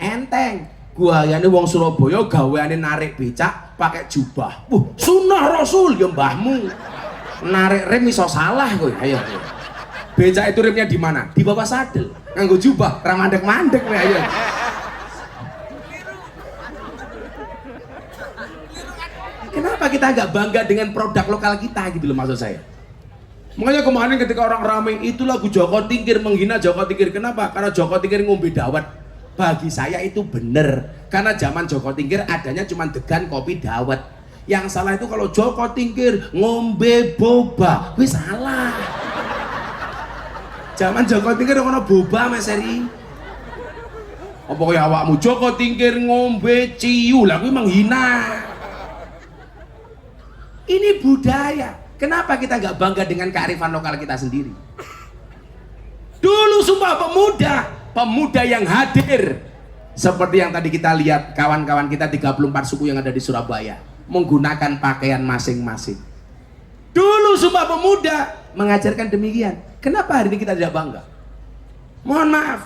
enteng. Guayane wong Surabaya gaweane narik becak pakai jubah. Sunnah Rasul ya mbahmu. Narik rem iso salah kowe. Ayo. Becak itu remnya di mana? Di bawah sadel. Nganggo jubah, ra mandek-mandek kowe ayo. Kenapa kita nggak bangga dengan produk lokal kita gitu loh maksud saya? Makanya kemarin ketika orang ramai itu lagu Joko Tingkir menghina Joko Tingkir. Kenapa? Karena Joko Tingkir ngombe dawet. Bagi saya itu bener. Karena zaman Joko Tingkir adanya cuma degan kopi dawet. Yang salah itu kalau Joko Tingkir ngombe boba. Wih salah. Zaman Joko Tingkir ngono boba Mas Eri. Apa kaya awakmu Joko Tingkir ngombe ciu lah kuwi menghina. Ini budaya. Kenapa kita nggak bangga dengan kearifan lokal kita sendiri? Dulu Sumpah Pemuda yang hadir Seperti yang tadi kita lihat, kawan-kawan kita 34 suku yang ada di Surabaya menggunakan pakaian masing-masing. Dulu Sumpah Pemuda mengajarkan demikian. Kenapa hari ini kita tidak bangga? Mohon maaf,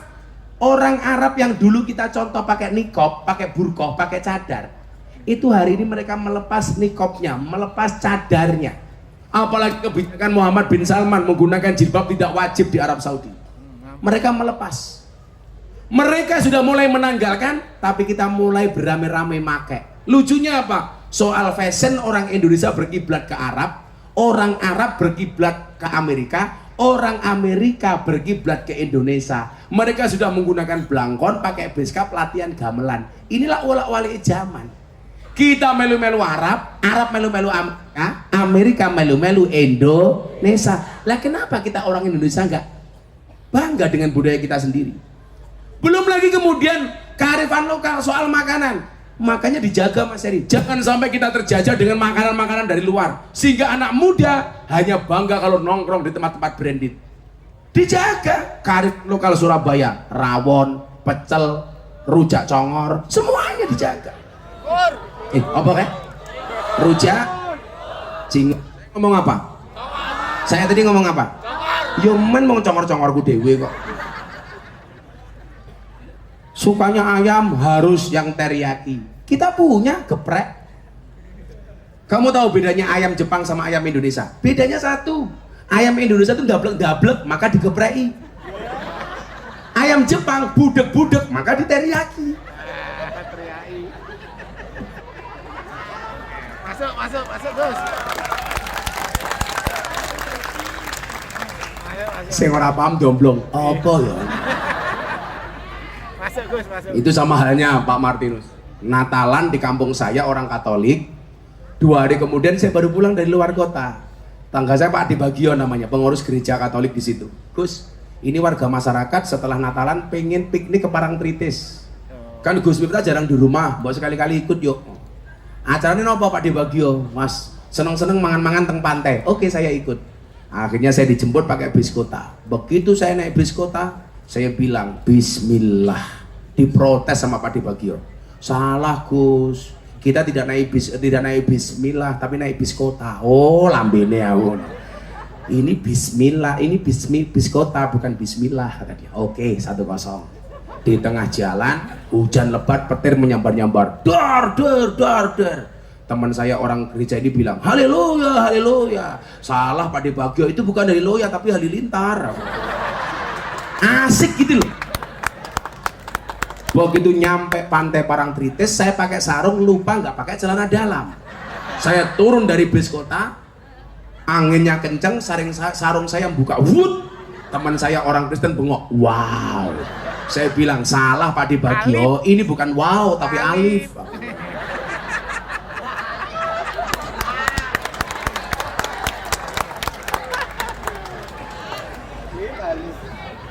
orang Arab yang dulu kita contoh pakai nikob, pakai burqah, pakai cadar, itu hari ini mereka melepas nikobnya, melepas cadarnya. Apalagi kebijakan Muhammad bin Salman menggunakan jilbab tidak wajib di Arab Saudi. Mereka melepas. Mereka sudah mulai menanggalkan, tapi kita mulai beramai-ramai make. Lucunya apa? Soal fashion, orang Indonesia berkiblat ke Arab, orang Arab berkiblat ke Amerika, orang Amerika berkiblat ke Indonesia. Mereka sudah menggunakan blangkon, pakai beskap, latihan gamelan. Inilah ulak-walik zaman. Kita melu-melu Arab, Arab melu-melu Amerika, Amerika melu-melu Indonesia. Lah kenapa kita orang Indonesia nggak bangga dengan budaya kita sendiri? Belum lagi kemudian kearifan lokal soal makanan. Makanya dijaga Mas Heri. Jangan sampai kita terjajah dengan makanan-makanan dari luar. Sehingga anak muda hanya bangga kalau nongkrong di tempat-tempat branded. Dijaga kearifan lokal Surabaya. Rawon, pecel, rujak congor. Semuanya dijaga. Apa kan? Rujak, cingok. Ngomong apa? Saya tadi ngomong apa? Yo men mau congor-congorku dewe kok. Sukanya ayam harus yang teriyaki. Kita punya geprek. Kamu tahu bedanya ayam Jepang sama ayam Indonesia? Bedanya satu. Ayam Indonesia itu dablek-dablek, maka digepreki. Ayam Jepang budek-budek, maka diteriyaki. Masuk Gus. Sing ora paham domblong. Apa ya? Masuk Gus. Itu sama halnya Pak Martinus. Natalan di kampung saya orang Katolik. 2 hari kemudian saya baru pulang dari luar kota. Tangga saya Pak Adi Bagio namanya, pengurus gereja Katolik di situ. Gus, ini warga masyarakat setelah Natalan pengen piknik ke Parangtritis. Kan Gus Miftah jarang di rumah, bawa sekali-kali ikut yuk. Acaranya apa Pak Adi Bagio? Mas, seneng-seneng mangan-mangan teng pantai. Oke, saya ikut. Akhirnya saya dijemput pakai bis kota. Begitu saya naik bis kota, saya bilang Bismillah. Diprotes sama Pak Adi Bagio. Salah Gus, kita tidak naik Bismillah tapi naik bis kota. Oh lambene aku. Ini Bismillah, ini bis kota bukan Bismillah kata dia. Oke 1-0. Di tengah jalan hujan lebat, petir menyambar-nyambar. Dar. Teman saya orang gereja ini bilang haleluya, haleluya. Salah Pak Adi Bagio, itu bukan haleluya tapi halilintar. Asik gitu loh. Begitu nyampe pantai Parangtritis, saya pakai sarung, lupa nggak pakai celana dalam. Saya turun dari bis kota, anginnya kenceng, sarung saya buka, wut. Teman saya orang Kristen bengok, wow. Saya bilang salah Pak Adi Bagio, ini bukan wow tapi alif.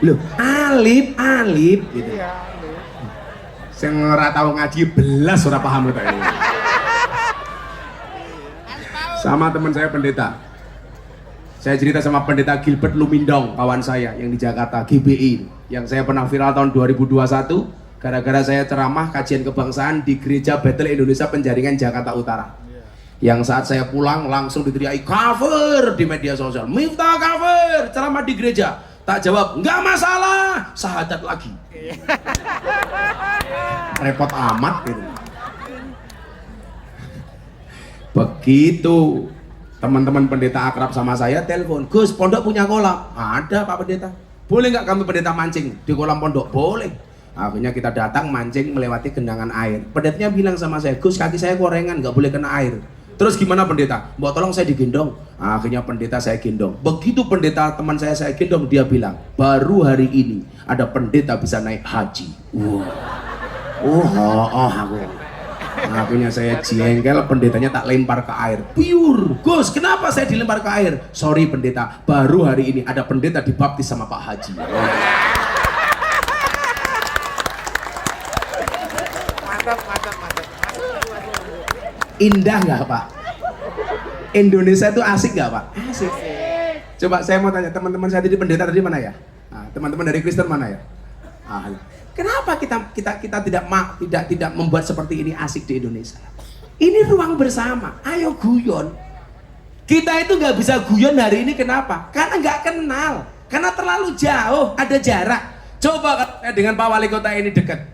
Loh, alif gitu. Sing ora tau ngaji belas ora paham kok ini. Sama teman saya pendeta. Saya cerita sama pendeta Gilbert Lumindong, kawan saya yang di Jakarta, GBI, yang saya pernah viral tahun 2021 gara-gara saya ceramah kajian kebangsaan di Gereja Bethel Indonesia Penjaringan Jakarta Utara. Yang saat saya pulang langsung diteriaki kafir di media sosial. Miftah kafir, ceramah di gereja. Tak jawab, nggak masalah, syahadat lagi. Repot amat gitu. Begitu teman-teman pendeta akrab sama saya telepon, Gus, pondok punya kolam? Ada Pak Pendeta. Boleh nggak kami pendeta mancing di kolam pondok? Boleh. Akhirnya kita datang mancing melewati genangan air. Pendetanya bilang sama saya, Gus, kaki saya korengan, nggak boleh kena air. Terus gimana pendeta? Mbak tolong saya digendong. Akhirnya pendeta saya gendong. Begitu pendeta teman saya gendong, dia bilang, baru hari ini ada pendeta bisa naik haji. Aku. Akhirnya saya jengkel, pendetanya tak lempar ke air. Pure, Gus, kenapa saya dilempar ke air? Sorry pendeta, baru hari ini ada pendeta dibaptis sama Pak Haji. Mantap. Indah nggak Pak? Indonesia itu asik nggak Pak? Asik. Coba saya mau tanya teman-teman saya tadi pendeta tadi mana ya? Nah, teman-teman dari Kristen mana ya? Kenapa kita tidak membuat seperti ini asik di Indonesia? Ini ruang bersama. Ayo guyon. Kita itu nggak bisa guyon hari ini, kenapa? Karena nggak kenal. Karena terlalu jauh, ada jarak. Coba dengan Pak Wali Kota ini dekat.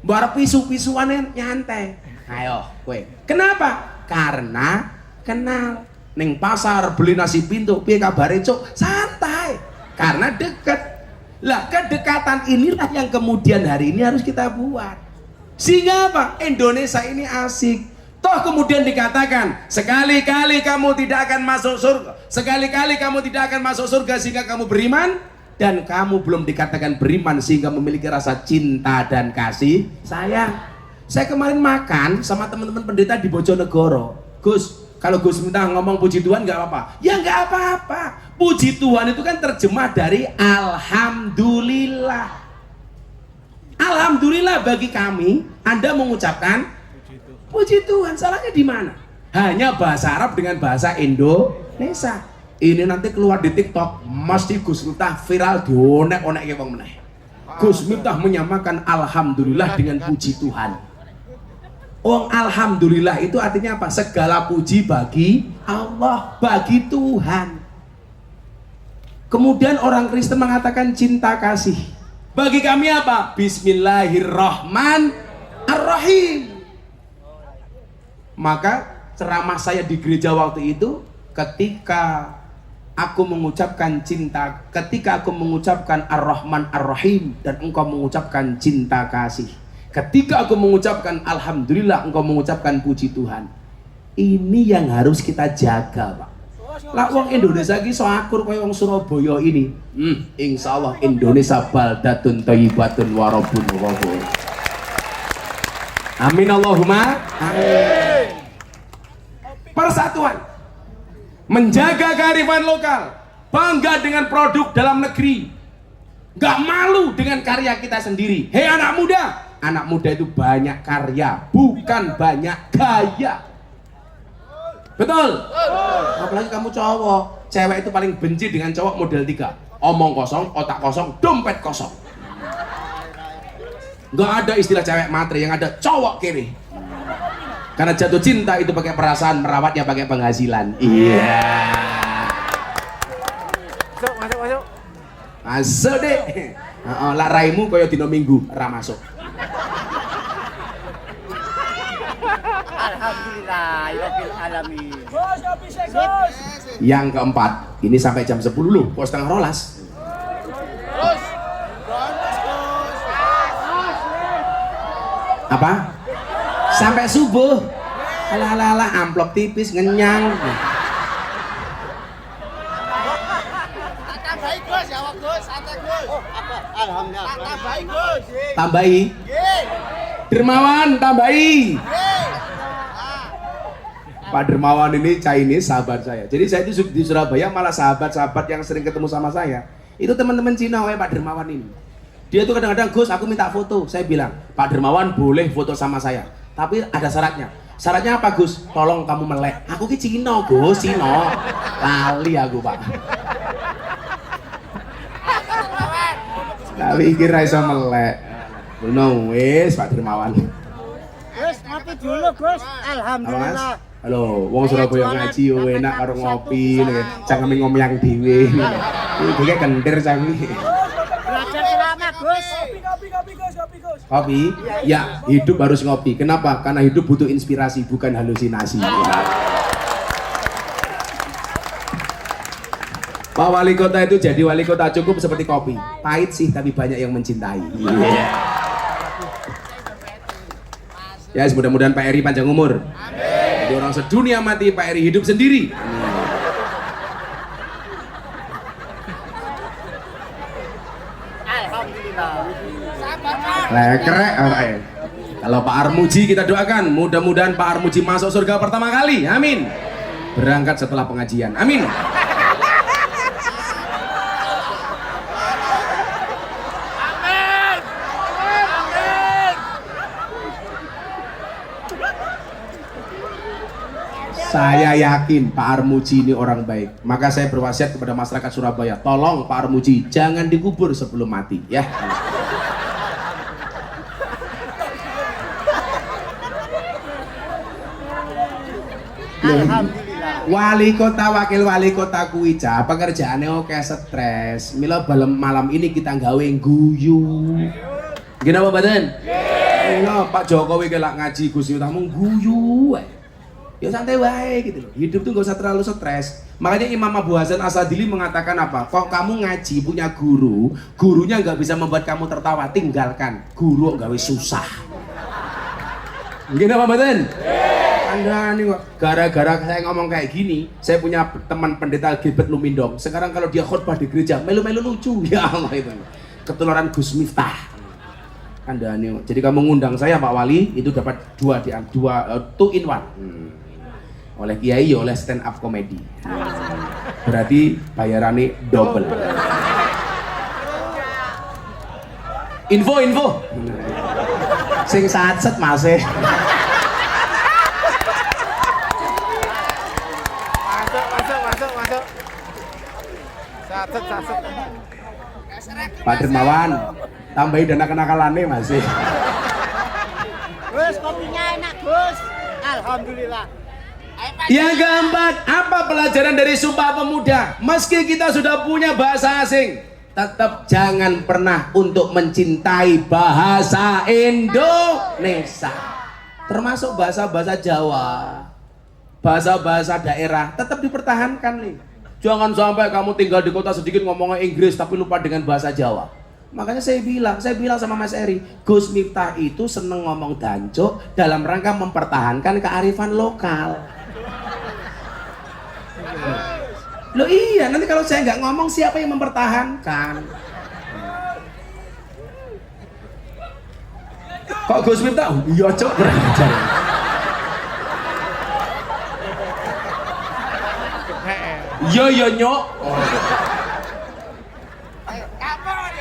Baru pisu-pisuannya nyantai. Ayo, kue. Kenapa? Karena kenal. Ning pasar beli nasi pintu, piye kabare cuk? Santai. Karena dekat. Lah kedekatan inilah yang kemudian hari ini harus kita buat. Sehingga apa? Indonesia ini asik. Toh kemudian dikatakan, sekali-kali kamu tidak akan masuk surga. Sekali-kali kamu tidak akan masuk surga sehingga kamu beriman. Dan kamu belum dikatakan beriman sehingga memiliki rasa cinta dan kasih sayang. Saya kemarin makan sama teman-teman pendeta di Bojonegoro. Gus, kalau Gus minta ngomong puji Tuhan nggak apa-apa. Ya nggak apa-apa. Puji Tuhan itu kan terjemah dari Alhamdulillah. Alhamdulillah bagi kami, Anda mengucapkan puji Tuhan. Salahnya di mana? Hanya bahasa Arab dengan bahasa Indonesia. Ini nanti keluar di TikTok, mesti Gus Miftah viral dionek-onek ke wong meneh. Gus Miftah menyamakan Alhamdulillah dengan puji Tuhan. Alhamdulillah itu artinya apa? Segala puji bagi Allah, bagi Tuhan. Kemudian orang Kristen mengatakan cinta kasih. Bagi kami apa? Bismillahirrahmanirrahim. Maka ceramah saya di gereja waktu itu, ketika aku mengucapkan cinta, ketika aku mengucapkan Ar-Rahman Ar-Rahim dan engkau mengucapkan cinta kasih. Ketika aku mengucapkan Alhamdulillah, engkau mengucapkan puji Tuhan. Ini yang harus kita jaga, Pak. Lah wong Indonesia iki so akur kaya wong Surabaya ini. Insyaallah Indonesia baldatun thayyibatun wa rabbun ghafur. Amin Allahumma amin. Persatuan. Menjaga kearifan lokal, bangga dengan produk dalam negeri. Gak malu dengan karya kita sendiri. Hei anak muda itu banyak karya, bukan banyak gaya. Betul? Apalagi kamu cowok, cewek itu paling benci dengan cowok model 3. Omong kosong, otak kosong, dompet kosong. Gak ada istilah cewek matre, yang ada cowok kiri. Karena jatuh cinta itu pakai perasaan, merawatnya pakai penghasilan. Iya. Masuk. Masuk deh. Lah raimu kaya dino Minggu ra masuk. Alhamdulillah, rabbil alamin. Gus, ya bisa Gus. Yang keempat, ini sampai jam 10 loh, pos setengah rolas. Gus. Bonus Gus. Apa? Sampai subuh. Alah, amplop tipis ngenyang. Tambahi Gus, ya Wak Gus, santai Gus. Alhamdulillah. Tambahi Gus. Tambahi. Nggih. Dermawan, tambahi. Nggih. Pak Dermawan ini Chinese, sahabat saya. Jadi saya itu di Surabaya malah sahabat-sahabat yang sering ketemu sama saya. Itu teman-teman Cina, Pak Dermawan ini. Dia tuh kadang-kadang, Gus, aku minta foto. Saya bilang, Pak Dermawan boleh foto sama saya. Tapi ada syaratnya. Syaratnya apa, Gus? Tolong kamu melek. Aku ki Cina, Gus, Cina. Lali aku, Pak. Tapi kira iso melek. Belum wis, Pak Dermawan. Gus, ngopi dulu, Gus. Alhamdulillah. Halo, wong Surabaya ngaji yo enak karo ngopi nek cangkeme ngomyang dhewe. Iki dhek kentir cangkeme. Belajar irama, Gus. Kopi Gus. Kopi? Ya, hidup harus ngopi. Kenapa? Karena hidup butuh inspirasi, bukan halusinasi. Pak Wali Kota itu jadi wali kota cukup seperti kopi. Pahit sih, tapi banyak yang mencintai. Ya, mudah-mudahan Pak Eri panjang umur. Jadi orang sedunia mati, Pak Eri hidup sendiri. Alhamdulillah. Lekrek apa ya? Kalau Pak Armuji kita doakan, mudah-mudahan Pak Armuji masuk surga pertama kali. Amin. Berangkat setelah pengajian. Amin. Saya yakin Pak Armuji ini orang baik. Maka saya berwasiat kepada masyarakat Surabaya, tolong Pak Armuji jangan dikubur sebelum mati, ya. Alhamdulillah. Wali kota, wakil wali kota kuwi Cak, pekerjaannya oke stres. Mila malam ini kita gawe guyu. Gini apa badan? Enggak, Pak Jokowi kelak ngaji Gus Miftah mung guyu wae. Ya santai wae gitu loh. Hidup tuh gak usah terlalu stres. Makanya Imam Abu Hasan Asadili mengatakan apa? Kok kamu ngaji punya guru, gurunya nggak bisa membuat kamu tertawa, tinggalkan. Guru gawe susah. Gini apa badan? Anda nih kok gara-gara saya ngomong kayak gini, saya punya teman pendeta Gilbert Lumindong. Sekarang kalau dia khotbah di gereja, melu-melu lucu. Ya Allah itu. Ketularan Gus Miftah. Anda nih, jadi kamu ngundang saya Pak Wali itu dapat two in one. Oleh kiai oleh stand up comedy. Berarti bayarannya double. Info. Sing satset masih. Masuk. Saset. Pak Dermawan, tambahi dana kenakalannya masih. Gus, kopinya enak, Gus. Alhamdulillah. Yang keempat, apa pelajaran dari Sumpah Pemuda? Meski kita sudah punya bahasa asing, tetap jangan pernah untuk mencintai bahasa Indonesia. Termasuk bahasa-bahasa Jawa, bahasa-bahasa daerah, tetap dipertahankan nih. Jangan sampai kamu tinggal di kota sedikit ngomongnya Inggris tapi lupa dengan bahasa Jawa. Makanya saya bilang sama Mas Eri, Gus Miftah itu seneng ngomong danco dalam rangka mempertahankan kearifan lokal. Loh iya, nanti kalau saya nggak ngomong siapa yang mempertahankan? Kok Gus Miftah? Iya cok, belajar. Yo nyok.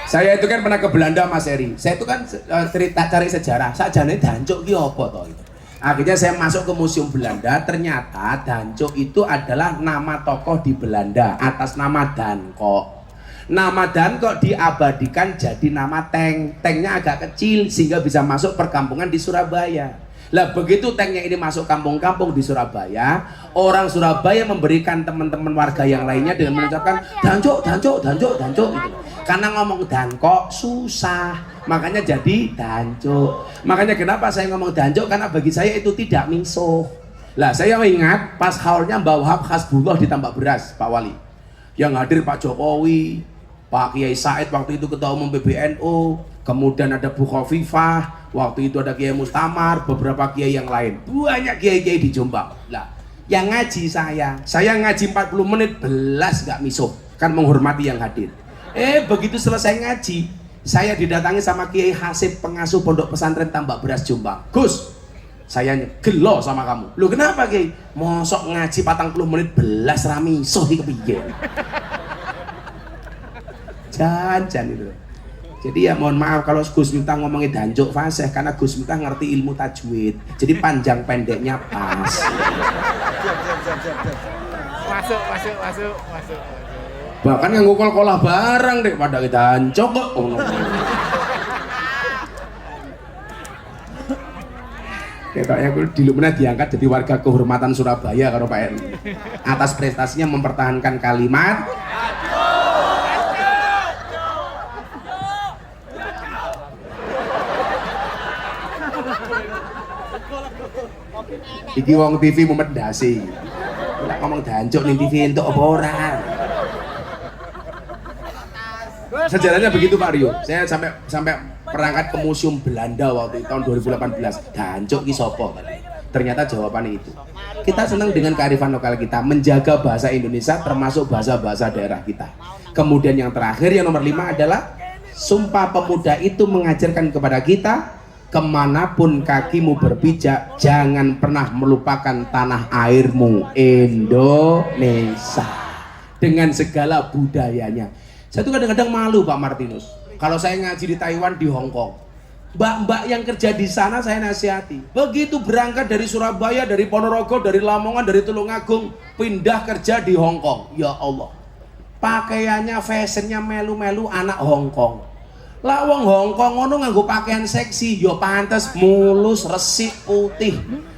Saya itu kan pernah ke Belanda Mas Eri. Saya itu kan cerita cari sejarah. Sakjane dancuk ki apa toh itu. Akhirnya saya masuk ke museum Belanda, ternyata dancuk itu adalah nama tokoh di Belanda atas nama Dankok. Nama Dankok diabadikan jadi nama Teng. Tengnya agak kecil sehingga bisa masuk perkampungan di Surabaya. Lah begitu tanknya ini masuk kampung-kampung di Surabaya, orang Surabaya memberikan teman-teman warga yang lainnya dengan mengucapkan dancuk gitu. Karena ngomong dankok susah, makanya jadi dancuk. Makanya kenapa saya ngomong dancuk, karena bagi saya itu tidak misuh. Lah saya ingat pas haulnya Mbah Wahab Hasbullah di Tambak Beras, Pak Wali. Yang hadir Pak Jokowi, Pak Kiai Said waktu itu ketua umum PBNU, kemudian ada Bu Khofifah, waktu itu ada Kiai Mustamar, beberapa kiai yang lain, banyak kiai-kiai di Jombang. Lah, yang ngaji saya ngaji 40 menit belas gak misuh, kan menghormati yang hadir. Begitu selesai ngaji, saya didatangi sama Kiai Hasib, pengasuh Pondok Pesantren Tambak Beras Jombang. Gus, saya gelo sama kamu. Lu kenapa Kiai? Mosok ngaji 40 menit belas ra misuh iki kepiye? Jan itu. Jadi ya mohon maaf kalau Gus Miftah ngomongin dancuk fasih, karena Gus Miftah ngerti ilmu tajwid. Jadi panjang pendeknya pas. Masuk. Bahkan nganggo kol-kolah barang deh pada kita dancuk kok. Kayaknya dulu pernah diangkat jadi warga kehormatan Surabaya karo Pak Eri. Atas prestasinya mempertahankan kalimat iki wong TV memedasi. Nek ngomong dancuk ning TV entuk apa ora? Sejarahnya begitu Pak Rio. Saya sampai berangkat ke museum Belanda waktu itu tahun 2018. Dancuk ki sapa? Ternyata jawabannya itu. Kita senang dengan kearifan lokal kita, menjaga bahasa Indonesia termasuk bahasa-bahasa daerah kita. Kemudian yang terakhir, yang nomor 5 adalah Sumpah Pemuda itu mengajarkan kepada kita, kemanapun kakimu berpijak, jangan pernah melupakan tanah airmu Indonesia dengan segala budayanya. Saya tuh kadang-kadang malu Pak Martinus kalau saya ngaji di Taiwan, di Hong Kong, mbak-mbak yang kerja di sana saya nasihati, begitu berangkat dari Surabaya, dari Ponorogo, dari Lamongan, dari Tulungagung, pindah kerja di Hong Kong, ya Allah, pakaiannya, fashionnya melu-melu anak Hong Kong. Lah wong Hong Kong ngono nganggo pakaian seksi, yo pantes mulus, resik, putih.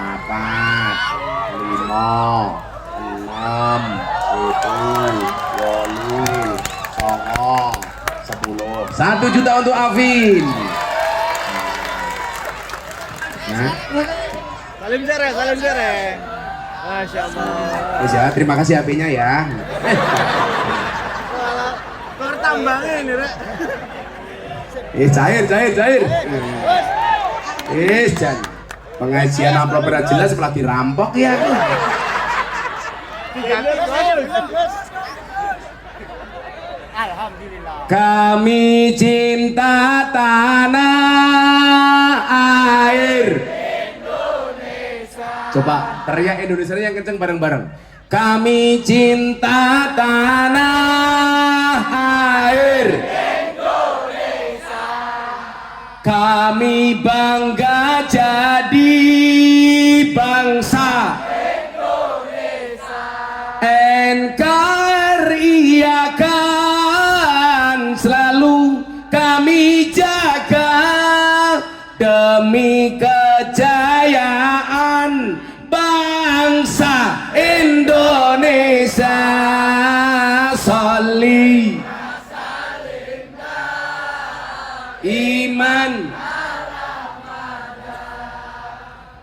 papat, lima, enam, tujuh, wolu, songo, 10. 1 juta untuk Afin. Nah, Salim sere. Masya Allah. ya, terima kasih HP-nya ya. Kok tambangin ini, Rek? Cair. Jan. Pengajian amplop berat jelas setelah dirampok ya. Alhamdulillah. Kami cinta tanah air Indonesia. Coba teriak Indonesia yang kenceng bareng-bareng. Kami cinta tanah air Indonesia. Kami bangga jadi bangsa Indonesia. NKRI akan selalu kami jaga demi kejayaan bangsa Indonesia. Sholli iman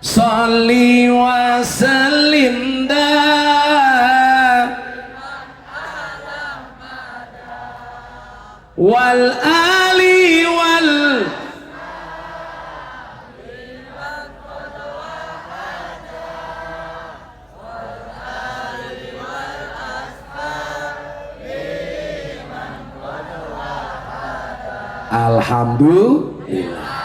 Sholli wa sallim wal ali wal Alhamdulillah.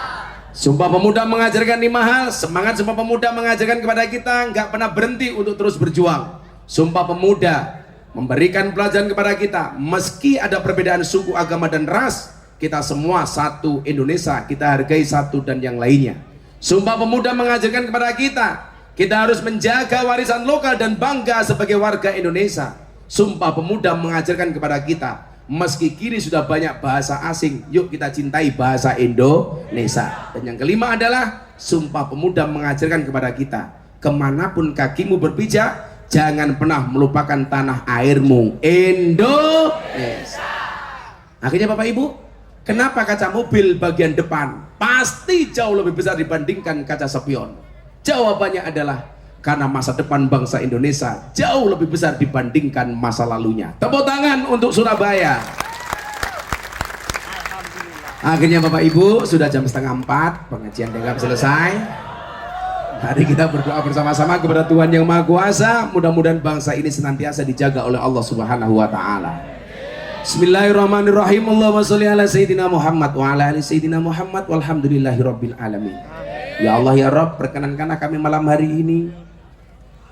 Sumpah Pemuda mengajarkan 5 hal. Semangat Sumpah Pemuda mengajarkan kepada kita nggak pernah berhenti untuk terus berjuang. Sumpah Pemuda memberikan pelajaran kepada kita, meski ada perbedaan suku, agama dan ras, kita semua satu Indonesia, kita hargai satu dan yang lainnya. Sumpah Pemuda mengajarkan kepada kita harus menjaga warisan lokal dan bangga sebagai warga Indonesia. Sumpah Pemuda mengajarkan kepada kita, meski kini sudah banyak bahasa asing, yuk kita cintai bahasa Indonesia. Dan yang kelima adalah Sumpah Pemuda mengajarkan kepada kita, kemanapun kakimu berpijak, jangan pernah melupakan tanah airmu Indonesia. Akhirnya Bapak Ibu, kenapa kaca mobil bagian depan pasti jauh lebih besar dibandingkan kaca spion? Jawabannya adalah karena masa depan bangsa Indonesia jauh lebih besar dibandingkan masa lalunya. Tepuk tangan untuk Surabaya. Akhirnya Bapak Ibu, sudah jam 3:30, pengajian dianggap selesai. Hari kita berdoa bersama-sama kepada Tuhan Yang Maha Kuasa, mudah-mudahan bangsa ini senantiasa dijaga oleh Allah Subhanahu wa taala. Bismillahirrahmanirrahim. Allahumma sholli ala sayyidina Muhammad wa ala ali sayyidina Muhammad walhamdulillahirabbil alamin. Ya Allah ya Rabb, perkenankanlah kami malam hari ini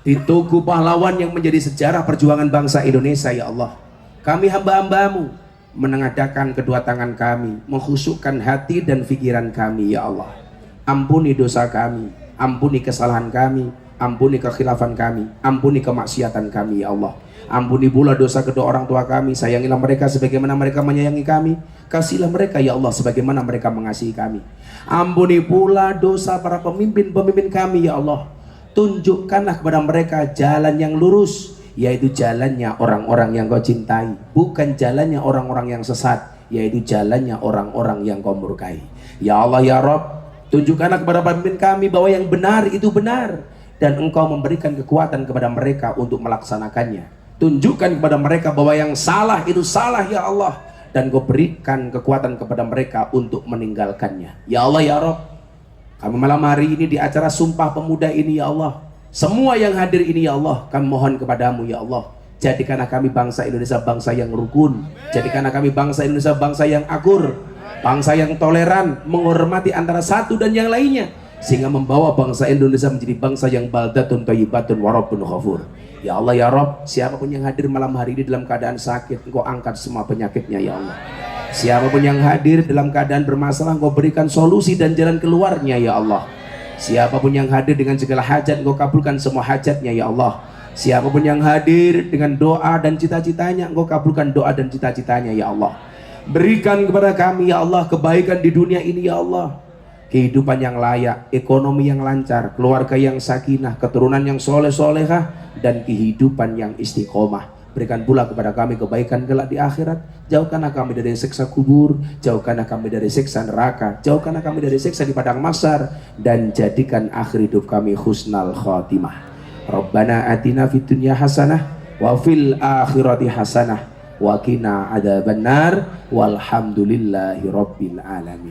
di Tugu Pahlawan yang menjadi sejarah perjuangan bangsa Indonesia. Ya Allah, kami hamba-hambamu menengadakan kedua tangan kami, mengkhusukkan hati dan pikiran kami. Ya Allah, ampuni dosa kami, ampuni kesalahan kami, ampuni kekhilafan kami, ampuni kemaksiatan kami. Ya Allah, ampuni pula dosa kedua orang tua kami, sayangilah mereka sebagaimana mereka menyayangi kami, kasihlah mereka ya Allah sebagaimana mereka mengasihi kami. Ampuni pula dosa para pemimpin-pemimpin kami ya Allah, tunjukkanlah kepada mereka jalan yang lurus, yaitu jalannya orang-orang yang kau cintai, bukan jalannya orang-orang yang sesat, yaitu jalannya orang-orang yang kau murkai. Ya Allah ya Rabb, tunjukkanlah kepada pemimpin kami bahwa yang benar itu benar, dan engkau memberikan kekuatan kepada mereka untuk melaksanakannya. Tunjukkan kepada mereka bahwa yang salah itu salah ya Allah, dan kau berikan kekuatan kepada mereka untuk meninggalkannya. Ya Allah ya Rabb, kami malam hari ini di acara Sumpah Pemuda ini ya Allah, semua yang hadir ini ya Allah, kami mohon kepadamu ya Allah, jadikanlah kami bangsa Indonesia bangsa yang rukun, jadikanlah kami bangsa Indonesia bangsa yang akur, bangsa yang toleran, menghormati antara satu dan yang lainnya, sehingga membawa bangsa Indonesia menjadi bangsa yang baldatun thayyibatun wa rabbun ghafur. Ya Allah ya Rabb, siapapun yang hadir malam hari ini dalam keadaan sakit, engkau angkat semua penyakitnya ya Allah. Siapapun yang hadir dalam keadaan bermasalah, engkau berikan solusi dan jalan keluarnya ya Allah. Siapapun yang hadir dengan segala hajat, engkau kabulkan semua hajatnya ya Allah. Siapapun yang hadir dengan doa dan cita-citanya, engkau kabulkan doa dan cita-citanya ya Allah. Berikan kepada kami ya Allah kebaikan di dunia ini ya Allah, kehidupan yang layak, ekonomi yang lancar, keluarga yang sakinah, keturunan yang soleh-solehah, dan kehidupan yang istiqomah. Berikan pula kepada kami kebaikan kelak di akhirat. Jauhkanlah kami dari siksa kubur, jauhkanlah kami dari siksa neraka, jauhkanlah kami dari siksa di padang mahsyar, dan jadikan akhir hidup kami husnal khatimah. Rabbana atina fid dunya hasanah wa fil akhirati hasanah wa qina adzabannar walhamdulillahi rabbil alamin.